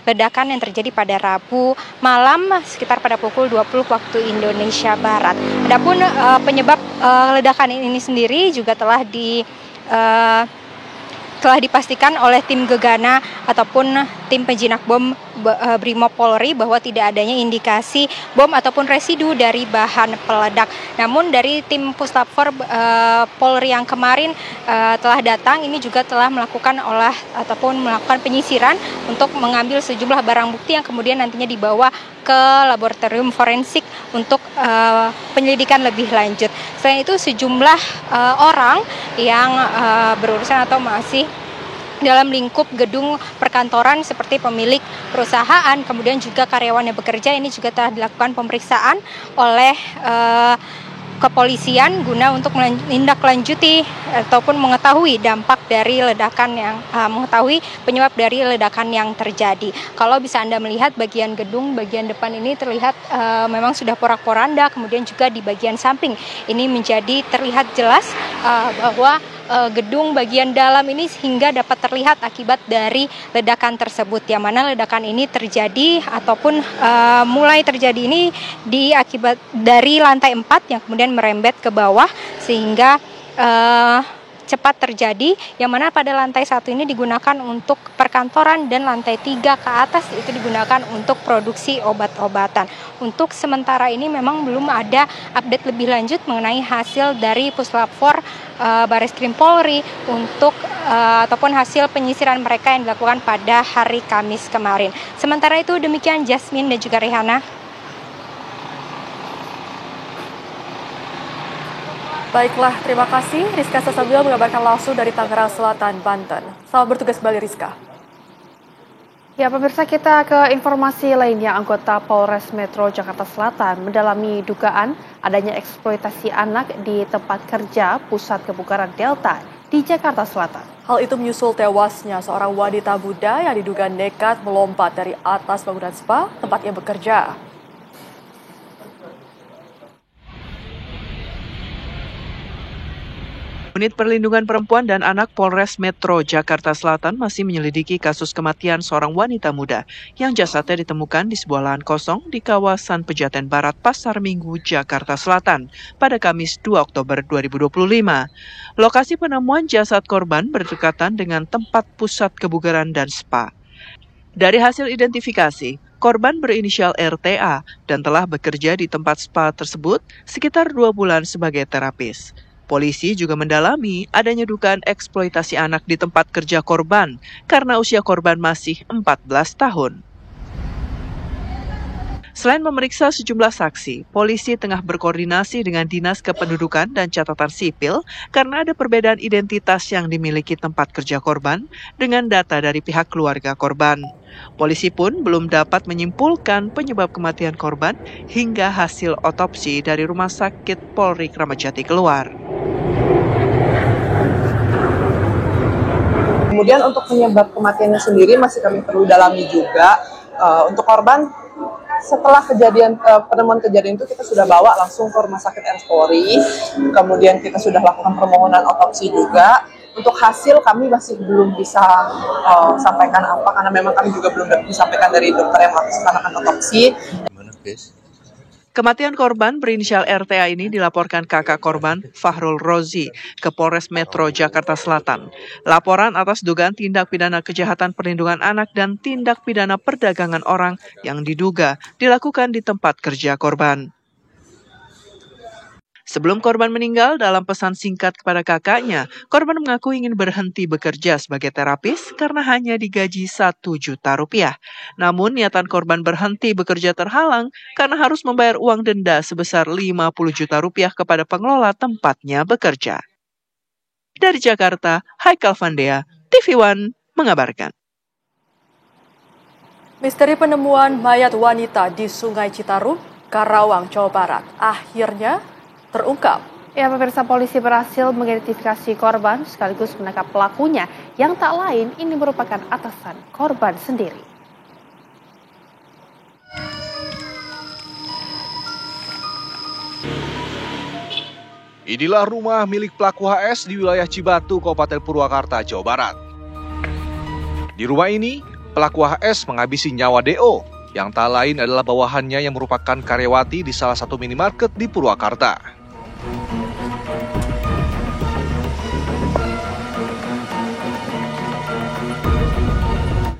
ledakan yang terjadi pada Rabu malam sekitar pada pukul 20 waktu Indonesia Barat. Adapun penyebab ledakan ini sendiri juga telah dipastikan oleh tim Gegana ataupun tim penjinak bom Brimob Polri bahwa tidak adanya indikasi bom ataupun residu dari bahan peledak. Namun dari tim Puslapor Polri yang kemarin telah datang, ini juga telah melakukan melakukan penyisiran untuk mengambil sejumlah barang bukti yang kemudian nantinya dibawa ke laboratorium forensik untuk penyelidikan lebih lanjut. Selain itu, sejumlah orang yang berurusan atau masih dalam lingkup gedung perkantoran seperti pemilik perusahaan, kemudian juga karyawan yang bekerja, ini juga telah dilakukan pemeriksaan oleh kepolisian guna untuk menindaklanjuti ataupun mengetahui dampak dari ledakan yang mengetahui penyebab dari ledakan yang terjadi. Kalau bisa Anda melihat bagian gedung bagian depan ini terlihat memang sudah porak-poranda, kemudian juga di bagian samping ini menjadi terlihat jelas bahwa gedung bagian dalam ini hingga dapat terlihat akibat dari ledakan tersebut, yang mana ledakan ini terjadi ataupun mulai terjadi ini akibat dari lantai 4 yang kemudian merembet ke bawah sehingga cepat terjadi, yang mana pada lantai 1 ini digunakan untuk perkantoran dan lantai 3 ke atas itu digunakan untuk produksi obat-obatan. Untuk sementara ini memang belum ada update lebih lanjut mengenai hasil dari Puslap 4 Bareskrim Polri untuk ataupun hasil penyisiran mereka yang dilakukan pada hari Kamis kemarin. Sementara itu demikian Jasmine dan juga Rehana. Baiklah, terima kasih Rizka Sasabila mengabarkan langsung dari Tangerang Selatan, Banten. Selamat bertugas kembali Rizka. Ya pemirsa, kita ke informasi lainnya. Anggota Polres Metro Jakarta Selatan mendalami dugaan adanya eksploitasi anak di tempat kerja Pusat Kebugaran Delta di Jakarta Selatan. Hal itu menyusul tewasnya seorang wanita muda yang diduga nekat melompat dari atas bangunan spa tempat ia bekerja. Unit Perlindungan Perempuan dan Anak Polres Metro Jakarta Selatan masih menyelidiki kasus kematian seorang wanita muda yang jasadnya ditemukan di sebuah lahan kosong di kawasan Pejaten Barat, Pasar Minggu, Jakarta Selatan pada Kamis 2 Oktober 2025. Lokasi penemuan jasad korban berdekatan dengan tempat pusat kebugaran dan spa. Dari hasil identifikasi, korban berinisial RTA dan telah bekerja di tempat spa tersebut sekitar 2 bulan sebagai terapis. Polisi juga mendalami adanya dugaan eksploitasi anak di tempat kerja korban karena usia korban masih 14 tahun. Selain memeriksa sejumlah saksi, polisi tengah berkoordinasi dengan Dinas Kependudukan dan Catatan Sipil karena ada perbedaan identitas yang dimiliki tempat kerja korban dengan data dari pihak keluarga korban. Polisi pun belum dapat menyimpulkan penyebab kematian korban hingga hasil otopsi dari Rumah Sakit Polri Kramat Jati keluar. Kemudian untuk penyebab kematiannya sendiri masih kami perlu dalami juga. Untuk korban, setelah penemuan kejadian itu kita sudah bawa langsung ke Rumah Sakit RS Polri. Kemudian kita sudah lakukan permohonan otopsi juga. Untuk hasil kami masih belum bisa sampaikan apa, karena memang kami juga belum disampaikan dari dokter yang melaksanakan otopsi. Kematian korban berinisial RTA ini dilaporkan kakak korban Fahrul Rozi ke Polres Metro Jakarta Selatan. Laporan atas dugaan tindak pidana kejahatan perlindungan anak dan tindak pidana perdagangan orang yang diduga dilakukan di tempat kerja korban. Sebelum korban meninggal, dalam pesan singkat kepada kakaknya, korban mengaku ingin berhenti bekerja sebagai terapis karena hanya digaji Rp1 juta. Namun, niatan korban berhenti bekerja terhalang karena harus membayar uang denda sebesar Rp50 juta kepada pengelola tempatnya bekerja. Dari Jakarta, Haikal Vandea, TV One mengabarkan. Misteri penemuan mayat wanita di Sungai Citarum, Karawang, Jawa Barat akhirnya terungkap. Ya, pemirsa, polisi berhasil mengidentifikasi korban sekaligus menangkap pelakunya yang tak lain ini merupakan atasan korban sendiri. Inilah rumah milik pelaku HS di wilayah Cibatu, Kabupaten Purwakarta, Jawa Barat. Di rumah ini, pelaku HS menghabisi nyawa DO, yang tak lain adalah bawahannya yang merupakan karyawati di salah satu minimarket di Purwakarta.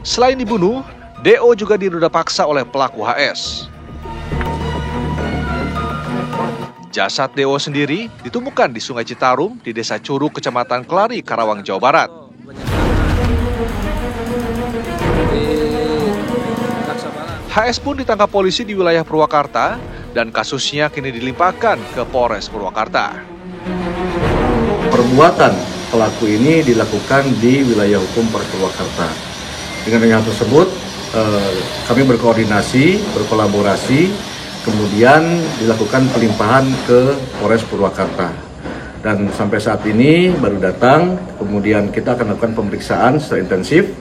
Selain dibunuh, DO juga diruda paksa oleh pelaku HS. Jasad DO sendiri ditemukan di Sungai Citarum di Desa Curug, Kecamatan Kelari, Karawang, Jawa Barat. HS pun ditangkap polisi di wilayah Purwakarta dan kasusnya kini dilimpahkan ke Polres Purwakarta. Perbuatan pelaku ini dilakukan di wilayah hukum Polres Purwakarta. Dengan hal tersebut, kami berkoordinasi, berkolaborasi kemudian dilakukan pelimpahan ke Polres Purwakarta. Dan sampai saat ini baru datang, kemudian kita akan lakukan pemeriksaan secara intensif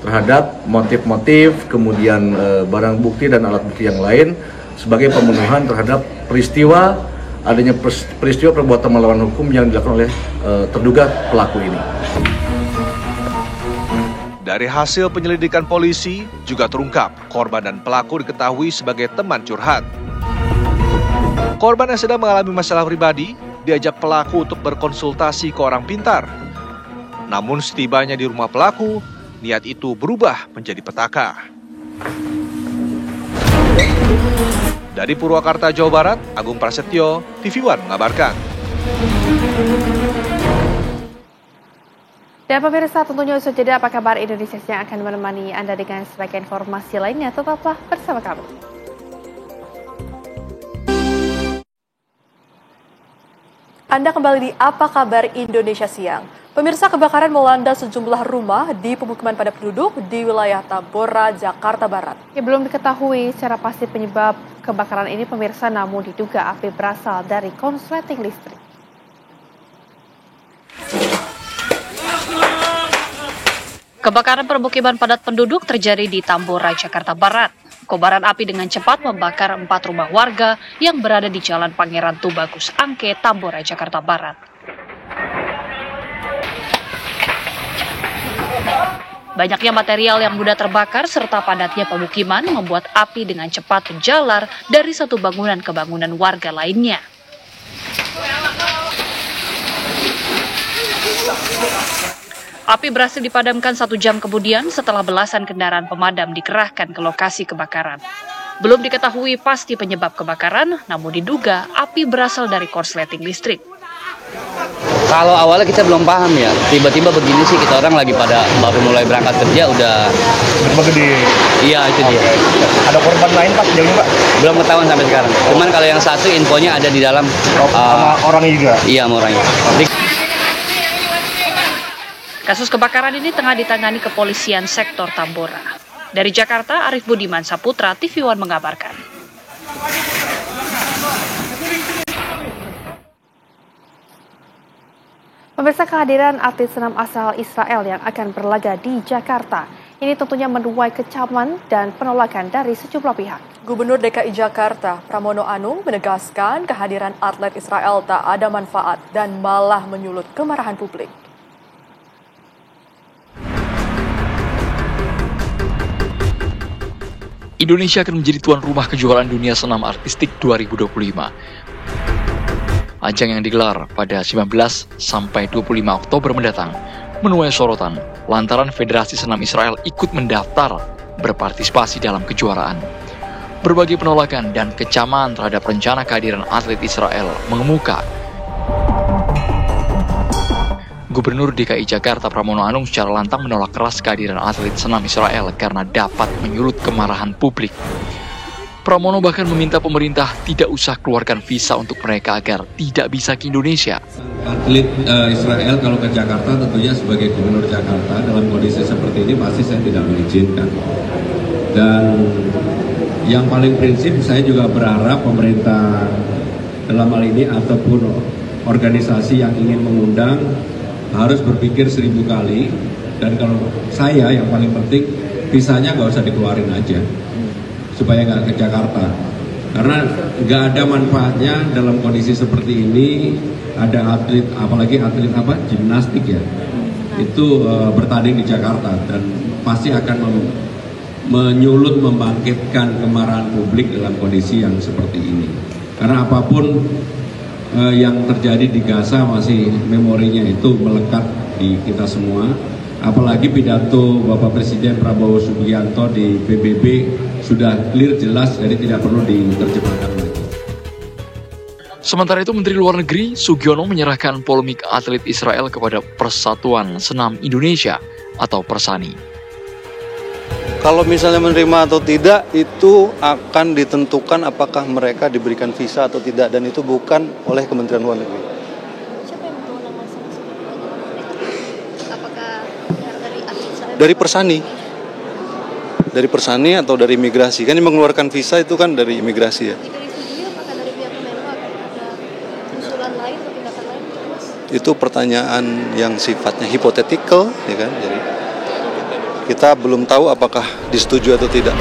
terhadap motif-motif, kemudian barang bukti dan alat bukti yang lain sebagai pemenuhan terhadap adanya peristiwa perbuatan melawan hukum yang dilakukan oleh terduga pelaku ini. Dari hasil penyelidikan polisi juga terungkap korban dan pelaku diketahui sebagai teman curhat. Korban yang sedang mengalami masalah pribadi diajak pelaku untuk berkonsultasi ke orang pintar. Namun setibanya di rumah pelaku, niat itu berubah menjadi petaka. Dari Purwakarta, Jawa Barat, Agung Prasetyo, TV One mengabarkan. Dan pemirsa, tentunya usai jeda apa kabar Indonesia yang akan menemani Anda dengan sebagian informasi lainnya. Tetaplah bersama kami. Anda kembali di Apa Kabar Indonesia Siang. Pemirsa, kebakaran melanda sejumlah rumah di pemukiman padat penduduk di wilayah Tambora, Jakarta Barat. Belum diketahui secara pasti penyebab kebakaran ini, pemirsa, namun diduga api berasal dari konsleting listrik. Kebakaran permukiman padat penduduk terjadi di Tambora, Jakarta Barat. Kobaran api dengan cepat membakar 4 rumah warga yang berada di Jalan Pangeran Tubagus Angke, Tambora, Jakarta Barat. Banyaknya material yang mudah terbakar serta padatnya pemukiman membuat api dengan cepat menjalar dari satu bangunan ke bangunan warga lainnya. Api berhasil dipadamkan 1 jam kemudian setelah belasan kendaraan pemadam dikerahkan ke lokasi kebakaran. Belum diketahui pasti penyebab kebakaran, namun diduga api berasal dari korsleting listrik. Kalau awalnya kita belum paham ya, tiba-tiba begini sih, kita orang lagi pada baru mulai berangkat kerja udah Gede. Iya, itu dia. Ada korban lain Pak sejauh ini Pak? Belum ketahuan sampai sekarang. Cuman kalau yang satu infonya ada di dalam sama orangnya juga? Iya, sama orangnya. Kasus kebakaran ini tengah ditangani kepolisian sektor Tambora. Dari Jakarta, Arif Budiman Saputra, TV One mengabarkan. Pemirsa, kehadiran atlet senam asal Israel yang akan berlaga di Jakarta ini tentunya menuai kecaman dan penolakan dari sejumlah pihak. Gubernur DKI Jakarta, Pramono Anung, menegaskan kehadiran atlet Israel tak ada manfaat dan malah menyulut kemarahan publik. Indonesia akan menjadi tuan rumah kejuaraan dunia senam artistik 2025. Ajang yang digelar pada 19 sampai 25 Oktober mendatang menuai sorotan lantaran Federasi Senam Israel ikut mendaftar berpartisipasi dalam kejuaraan. Berbagai penolakan dan kecaman terhadap rencana kehadiran atlet Israel mengemuka. Gubernur DKI Jakarta Pramono Anung secara lantang menolak keras kehadiran atlet senam Israel karena dapat menyulut kemarahan publik. Pramono bahkan meminta pemerintah tidak usah keluarkan visa untuk mereka agar tidak bisa ke Indonesia. Atlet Israel kalau ke Jakarta tentunya sebagai gubernur Jakarta dalam kondisi seperti ini pasti saya tidak mengizinkan. Dan yang paling prinsip saya juga berharap pemerintah dalam hal ini ataupun organisasi yang ingin mengundang harus berpikir 1000 kali, dan kalau saya yang paling penting visanya nggak usah dikeluarin aja supaya nggak ke Jakarta, karena nggak ada manfaatnya dalam kondisi seperti ini ada atlet, apalagi atlet gimnastik ya, itu bertanding di Jakarta dan pasti akan menyulut, membangkitkan kemarahan publik dalam kondisi yang seperti ini, karena apapun yang terjadi di Gaza masih memorinya itu melekat di kita semua. Apalagi pidato Bapak Presiden Prabowo Subianto di PBB sudah clear jelas, jadi tidak perlu diterjemahkan lagi. Sementara itu, Menteri Luar Negeri Sugiono menyerahkan polemik atlet Israel kepada Persatuan Senam Indonesia atau Persani. Kalau misalnya menerima atau tidak, itu akan ditentukan apakah mereka diberikan visa atau tidak, dan itu bukan oleh Kementerian Luar Negeri. Siapa yang berwenang masing-masing? Apakah dari atlet? Dari Persani atau dari imigrasi, kan yang mengeluarkan visa itu kan dari imigrasi ya. itu pertanyaan yang sifatnya hipotetikal, ya kan? Jadi kita belum tahu apakah disetujui atau tidak.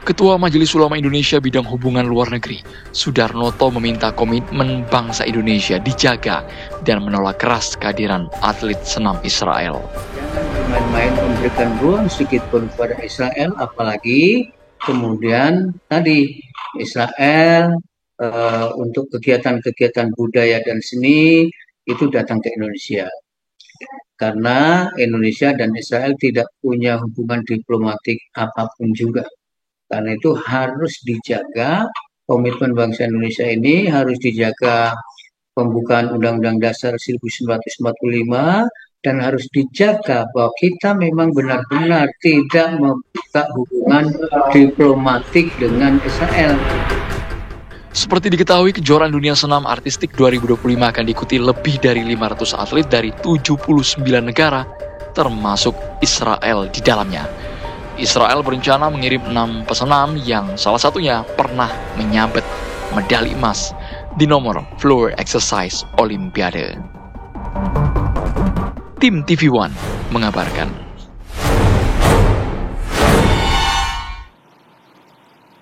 Ketua Majelis Ulama Indonesia Bidang Hubungan Luar Negeri, Sudarnoto meminta komitmen bangsa Indonesia dijaga dan menolak keras kehadiran atlet senam Israel. Jangan main-main memberikan ruang sedikit pun kepada Israel, apalagi kemudian tadi Israel untuk kegiatan-kegiatan budaya dan seni itu datang ke Indonesia. Karena Indonesia dan Israel tidak punya hubungan diplomatik apapun juga. Karena itu harus dijaga, komitmen bangsa Indonesia ini harus dijaga pembukaan Undang-Undang Dasar 1945 dan harus dijaga bahwa kita memang benar-benar tidak membuka hubungan diplomatik dengan Israel. Seperti diketahui, kejuaraan dunia senam artistik 2025 akan diikuti lebih dari 500 atlet dari 79 negara, termasuk Israel di dalamnya. Israel berencana mengirim 6 pesenam yang salah satunya pernah menyabet medali emas di nomor floor exercise Olimpiade. Tim TV One mengabarkan.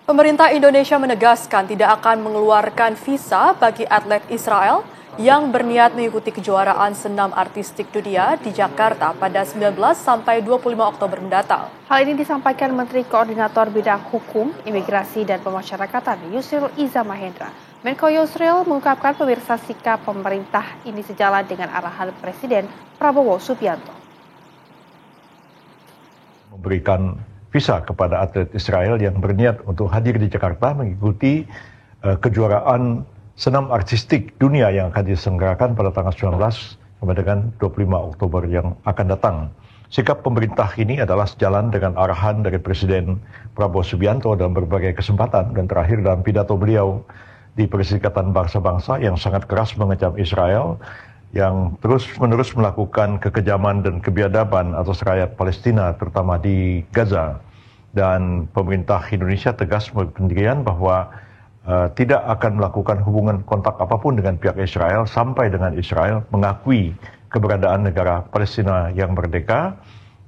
Pemerintah Indonesia menegaskan tidak akan mengeluarkan visa bagi atlet Israel yang berniat mengikuti kejuaraan senam artistik dunia di Jakarta pada 19 sampai 25 Oktober mendatang. Hal ini disampaikan Menteri Koordinator Bidang Hukum, Imigrasi dan Pemasyarakatan Yusril Iza Mahendra. Menko Yusril mengungkapkan pemirsa sikap pemerintah ini sejalan dengan arahan Presiden Prabowo Subianto. Memberikan visa kepada atlet Israel yang berniat untuk hadir di Jakarta mengikuti kejuaraan senam artistik dunia yang akan diselenggarakan pada tanggal 19 sampai dengan 25 Oktober yang akan datang. Sikap pemerintah ini adalah sejalan dengan arahan dari Presiden Prabowo Subianto dalam berbagai kesempatan dan terakhir dalam pidato beliau di Perserikatan Bangsa-Bangsa yang sangat keras mengecam Israel yang terus-menerus melakukan kekejaman dan kebiadaban atas rakyat Palestina terutama di Gaza. Dan pemerintah Indonesia tegas berpendirian bahwa tidak akan melakukan hubungan kontak apapun dengan pihak Israel sampai dengan Israel mengakui keberadaan negara Palestina yang merdeka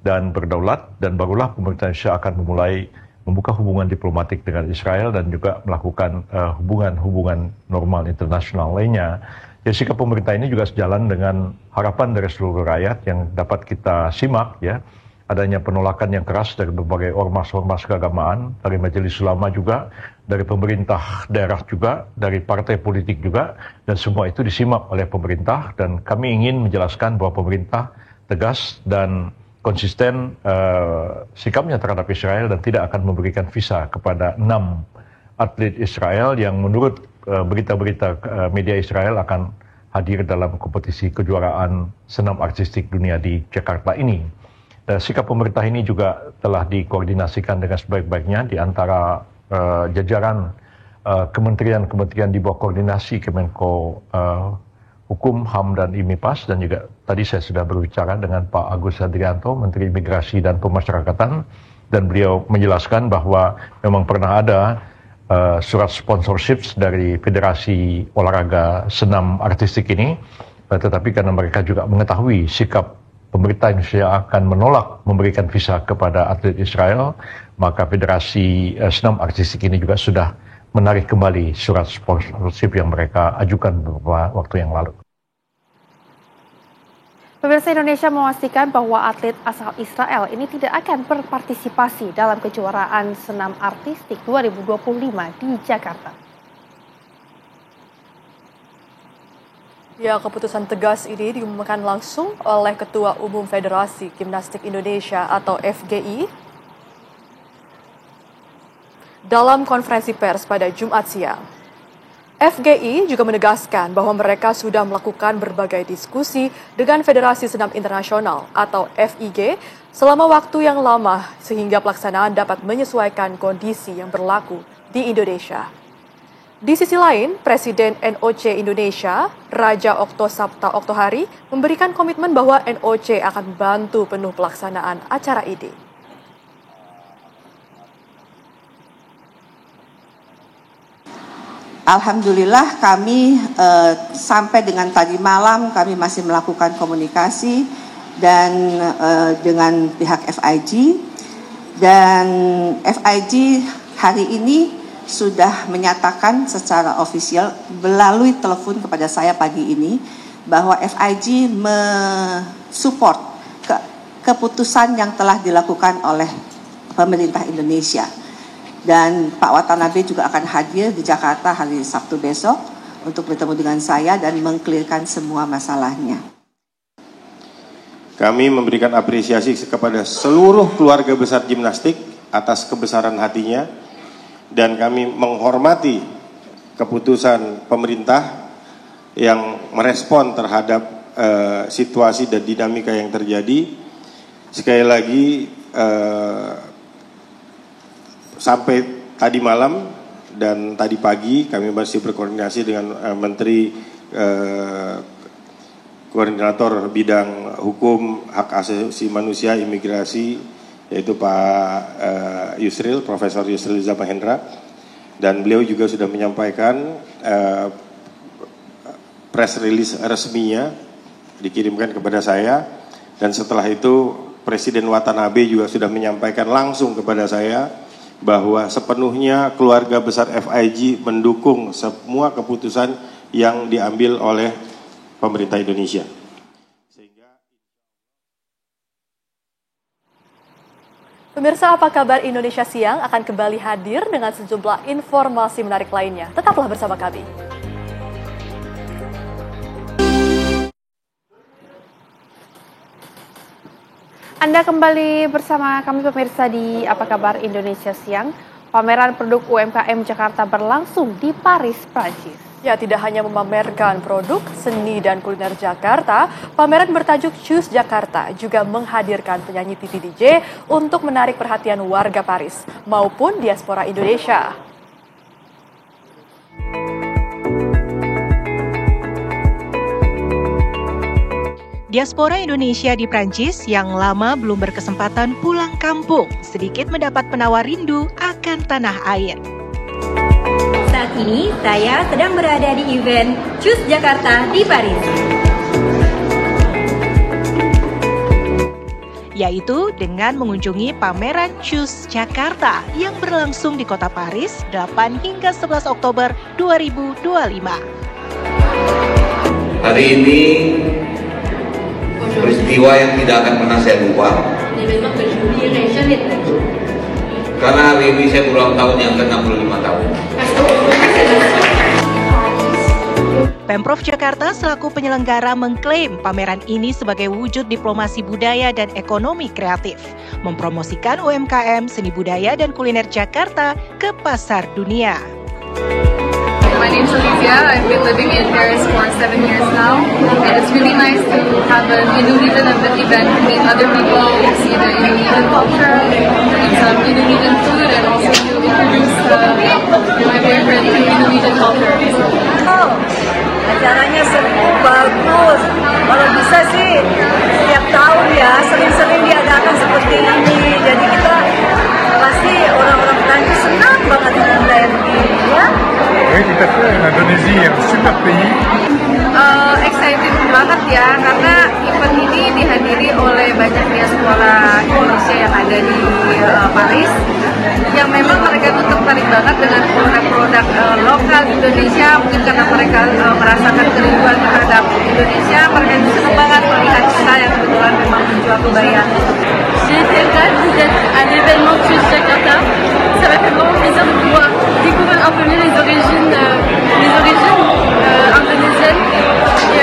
dan berdaulat, dan barulah pemerintah Indonesia akan memulai membuka hubungan diplomatik dengan Israel dan juga melakukan hubungan-hubungan normal internasional lainnya. Jadi sikap pemerintah ini juga sejalan dengan harapan dari seluruh rakyat yang dapat kita simak, ya, adanya penolakan yang keras dari berbagai ormas-ormas keagamaan, dari Majelis Ulama juga, dari pemerintah daerah juga, dari partai politik juga, dan semua itu disimak oleh pemerintah, dan kami ingin menjelaskan bahwa pemerintah tegas dan konsisten sikapnya terhadap Israel dan tidak akan memberikan visa kepada 6 atlet Israel yang menurut berita-berita media Israel akan hadir dalam kompetisi kejuaraan senam artistik dunia di Jakarta ini. Sikap pemerintah ini juga telah dikoordinasikan dengan sebaik-baiknya di antara jajaran kementerian-kementerian di bawah koordinasi Kemenko Hukum, HAM, dan IMIPAS, dan juga tadi saya sudah berbicara dengan Pak Agus Hadrianto, Menteri Imigrasi dan Pemasyarakatan, dan beliau menjelaskan bahwa memang pernah ada surat sponsorship dari Federasi Olahraga Senam Artistik ini, tetapi karena mereka juga mengetahui sikap pemerintah Indonesia akan menolak memberikan visa kepada atlet Israel, maka Federasi Senam Artistik ini juga sudah menarik kembali surat sponsorship yang mereka ajukan beberapa waktu yang lalu. Pemirsa, Indonesia memastikan bahwa atlet asal Israel ini tidak akan berpartisipasi dalam kejuaraan senam artistik 2025 di Jakarta. Ya, keputusan tegas ini diumumkan langsung oleh Ketua Umum Federasi Gimnastik Indonesia atau FGI dalam konferensi pers pada Jumat siang. FGI juga menegaskan bahwa mereka sudah melakukan berbagai diskusi dengan Federasi Senam Internasional atau FIG selama waktu yang lama sehingga pelaksanaan dapat menyesuaikan kondisi yang berlaku di Indonesia. Di sisi lain, Presiden NOC Indonesia, Raja Okto Sapta Oktohari, memberikan komitmen bahwa NOC akan membantu penuh pelaksanaan acara ini. Alhamdulillah kami sampai dengan tadi malam kami masih melakukan komunikasi dan dengan pihak FIG, dan FIG hari ini sudah menyatakan secara ofisial melalui telepon kepada saya pagi ini bahwa FIG mensupport keputusan yang telah dilakukan oleh pemerintah Indonesia. Dan Pak Watanabe juga akan hadir di Jakarta hari Sabtu besok untuk bertemu dengan saya dan mengklirkan semua masalahnya. Kami memberikan apresiasi kepada seluruh keluarga besar gimnastik atas kebesaran hatinya, dan kami menghormati keputusan pemerintah yang merespon terhadap situasi dan dinamika yang terjadi. Sekali lagi, sampai tadi malam dan tadi pagi kami masih berkoordinasi dengan Menteri Koordinator Bidang Hukum, Hak Asasi Manusia, Imigrasi, yaitu Pak Yusril, Profesor Yusril Iza Mahendra, dan beliau juga sudah menyampaikan press release resminya dikirimkan kepada saya, dan setelah itu Presiden Watanabe juga sudah menyampaikan langsung kepada saya bahwa sepenuhnya keluarga besar FIG mendukung semua keputusan yang diambil oleh pemerintah Indonesia. Pemirsa, apa kabar Indonesia Siang akan kembali hadir dengan sejumlah informasi menarik lainnya. Tetaplah bersama kami. Anda kembali bersama kami pemirsa di Apa Kabar Indonesia Siang. Pameran produk UMKM Jakarta berlangsung di Paris, Prancis. Ya, tidak hanya memamerkan produk, seni, dan kuliner Jakarta, pameran bertajuk Choose Jakarta juga menghadirkan penyanyi Titi DJ untuk menarik perhatian warga Paris maupun diaspora Indonesia. Diaspora Indonesia di Prancis yang lama belum berkesempatan pulang kampung sedikit mendapat penawar rindu akan tanah air. Saat ini saya sedang berada di event Choose Jakarta di Paris. Yaitu dengan mengunjungi pameran Choose Jakarta yang berlangsung di kota Paris 8 hingga 11 Oktober 2025. Hari ini peristiwa yang tidak akan pernah saya lupa. Karena hari ini saya ulang tahun yang ke-65 tahun. Pemprov Jakarta selaku penyelenggara mengklaim pameran ini sebagai wujud diplomasi budaya dan ekonomi kreatif, mempromosikan UMKM, seni budaya dan kuliner Jakarta ke pasar dunia. My name is Olivia. I've been living in Paris for 7 years now, and it's really nice to have an Indonesian event, meet other people, see the Indonesian culture, eat some Indonesian food, and also to introduce my boyfriend to Indonesian culture. Oh, acaranya seru, bagus. Kalau bisa sih setiap tahun ya, sering-sering diadakan seperti ini. Jadi kita pasti orang-orang Prancis senang banget dengan gaya begini, ya. Oui, tout à fait. Indonesia yang super pays. Excited banget ya, karena event ini dihadiri oleh banyak diaspora Indonesia yang ada di Paris, yang memang mereka tuh tertarik banget dengan produk-produk lokal Indonesia. Mungkin karena mereka merasakan kerinduan terhadap Indonesia, mereka juga senang banget melihat kita yang kebetulan memang menjual kebaya. J'ai été ravie d'être à l'événement Choose Jakarta. Ça m'a fait vraiment plaisir de pouvoir découvrir un peu mieux les origines indonésiennes et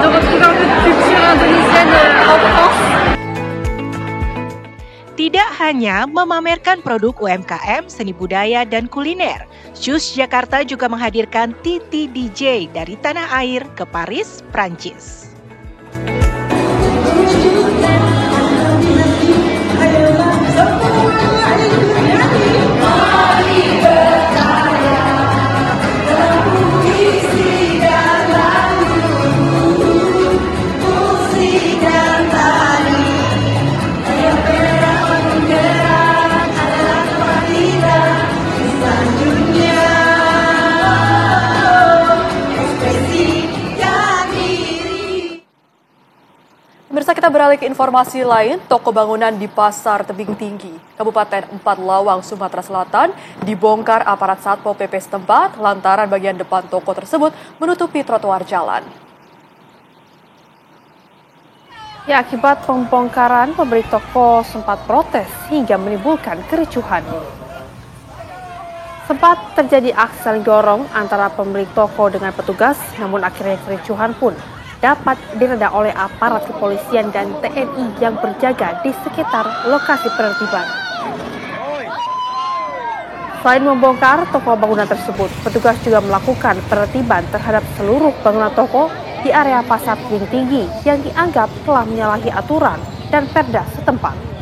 de retrouver un peu de culture indonésienne en France. Tidak hanya memamerkan produk UMKM, seni budaya, dan kuliner, Choose Jakarta juga menghadirkan Titi DJ dari tanah air ke Paris, Prancis. Kita beralih ke informasi lain, toko bangunan di Pasar Tebing Tinggi, Kabupaten Empat Lawang, Sumatera Selatan, dibongkar aparat Satpol PP setempat lantaran bagian depan toko tersebut menutupi trotoar jalan. Ya, akibat pembongkaran, pemilik toko sempat protes hingga menimbulkan kericuhan. Sempat terjadi aksi saling dorong antara pemilik toko dengan petugas, namun akhirnya kericuhan pun dapat direda oleh aparat kepolisian dan TNI yang berjaga di sekitar lokasi penertiban. Selain membongkar toko bangunan tersebut, petugas juga melakukan penertiban terhadap seluruh bangunan toko di area Pasar Tebing Tinggi yang dianggap telah menyalahi aturan dan perda setempat.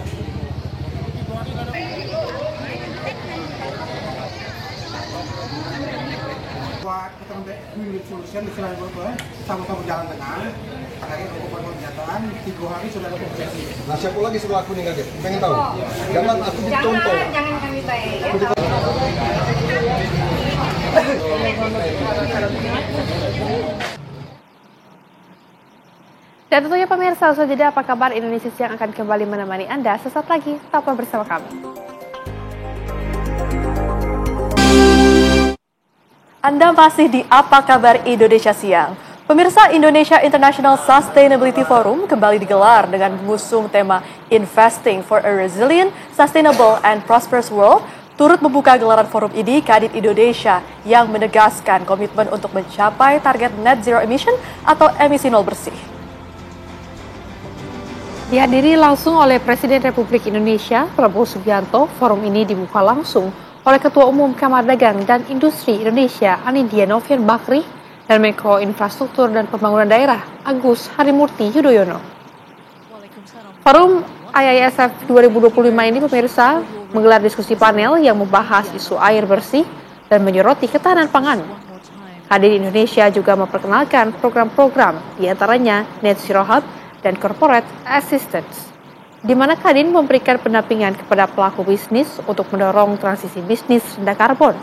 Sama-sama jalan tengah, lagi melakukan pernyataan, 3 hari sudah ada komunikasi. Nah, siapa lagi sebelah aku nih kaget? Pengen tahu? Jangan aku jadi contoh. Jangan kami tanya. Dan tentunya pemirsa, usai jeda apa kabar Indonesia Siang akan kembali menemani Anda sesaat lagi. Tetaplah bersama kami. Anda masih di Apa Kabar Indonesia Siang. Pemirsa, Indonesia International Sustainability Forum kembali digelar dengan mengusung tema Investing for a Resilient, Sustainable, and Prosperous World. Turut membuka gelaran forum ini Kadin Indonesia yang menegaskan komitmen untuk mencapai target net zero emission atau emisi nol bersih. Dihadiri langsung oleh Presiden Republik Indonesia, Prabowo Subianto, forum ini dibuka langsung oleh Ketua Umum Kamar Dagang dan Industri Indonesia, Anindya Novian Bakri, dan Menko Infrastruktur dan Pembangunan Daerah, Agus Harimurti Yudhoyono. Forum IISF 2025 ini, pemirsa, menggelar diskusi panel yang membahas isu air bersih dan menyoroti ketahanan pangan. Kadin Indonesia juga memperkenalkan program-program, diantaranya Net Zero Hub dan Corporate Assistance, di mana Kadin memberikan pendampingan kepada pelaku bisnis untuk mendorong transisi bisnis rendah karbon.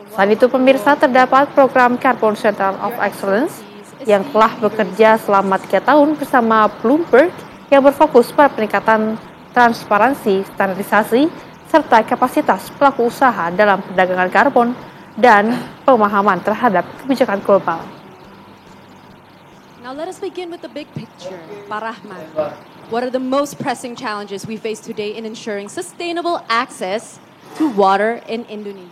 Selain itu, pemirsa, terdapat program Carbon Center of Excellence yang telah bekerja selama 3 tahun bersama Bloomberg yang berfokus pada peningkatan transparansi, standarisasi, serta kapasitas pelaku usaha dalam perdagangan karbon dan pemahaman terhadap kebijakan global. Now let us begin with the big picture. Pak Rahman, what are the most pressing challenges we face today in ensuring sustainable access to water in Indonesia?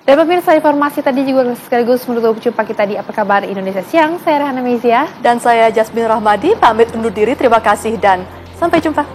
Dan pemirsa, informasi tadi juga sekaligus menutup jumpa kita di Apa Kabar Indonesia Siang. Saya Rehana Mezia. Dan saya Jasmine Rahmadi, pamit undur diri. Terima kasih dan sampai jumpa.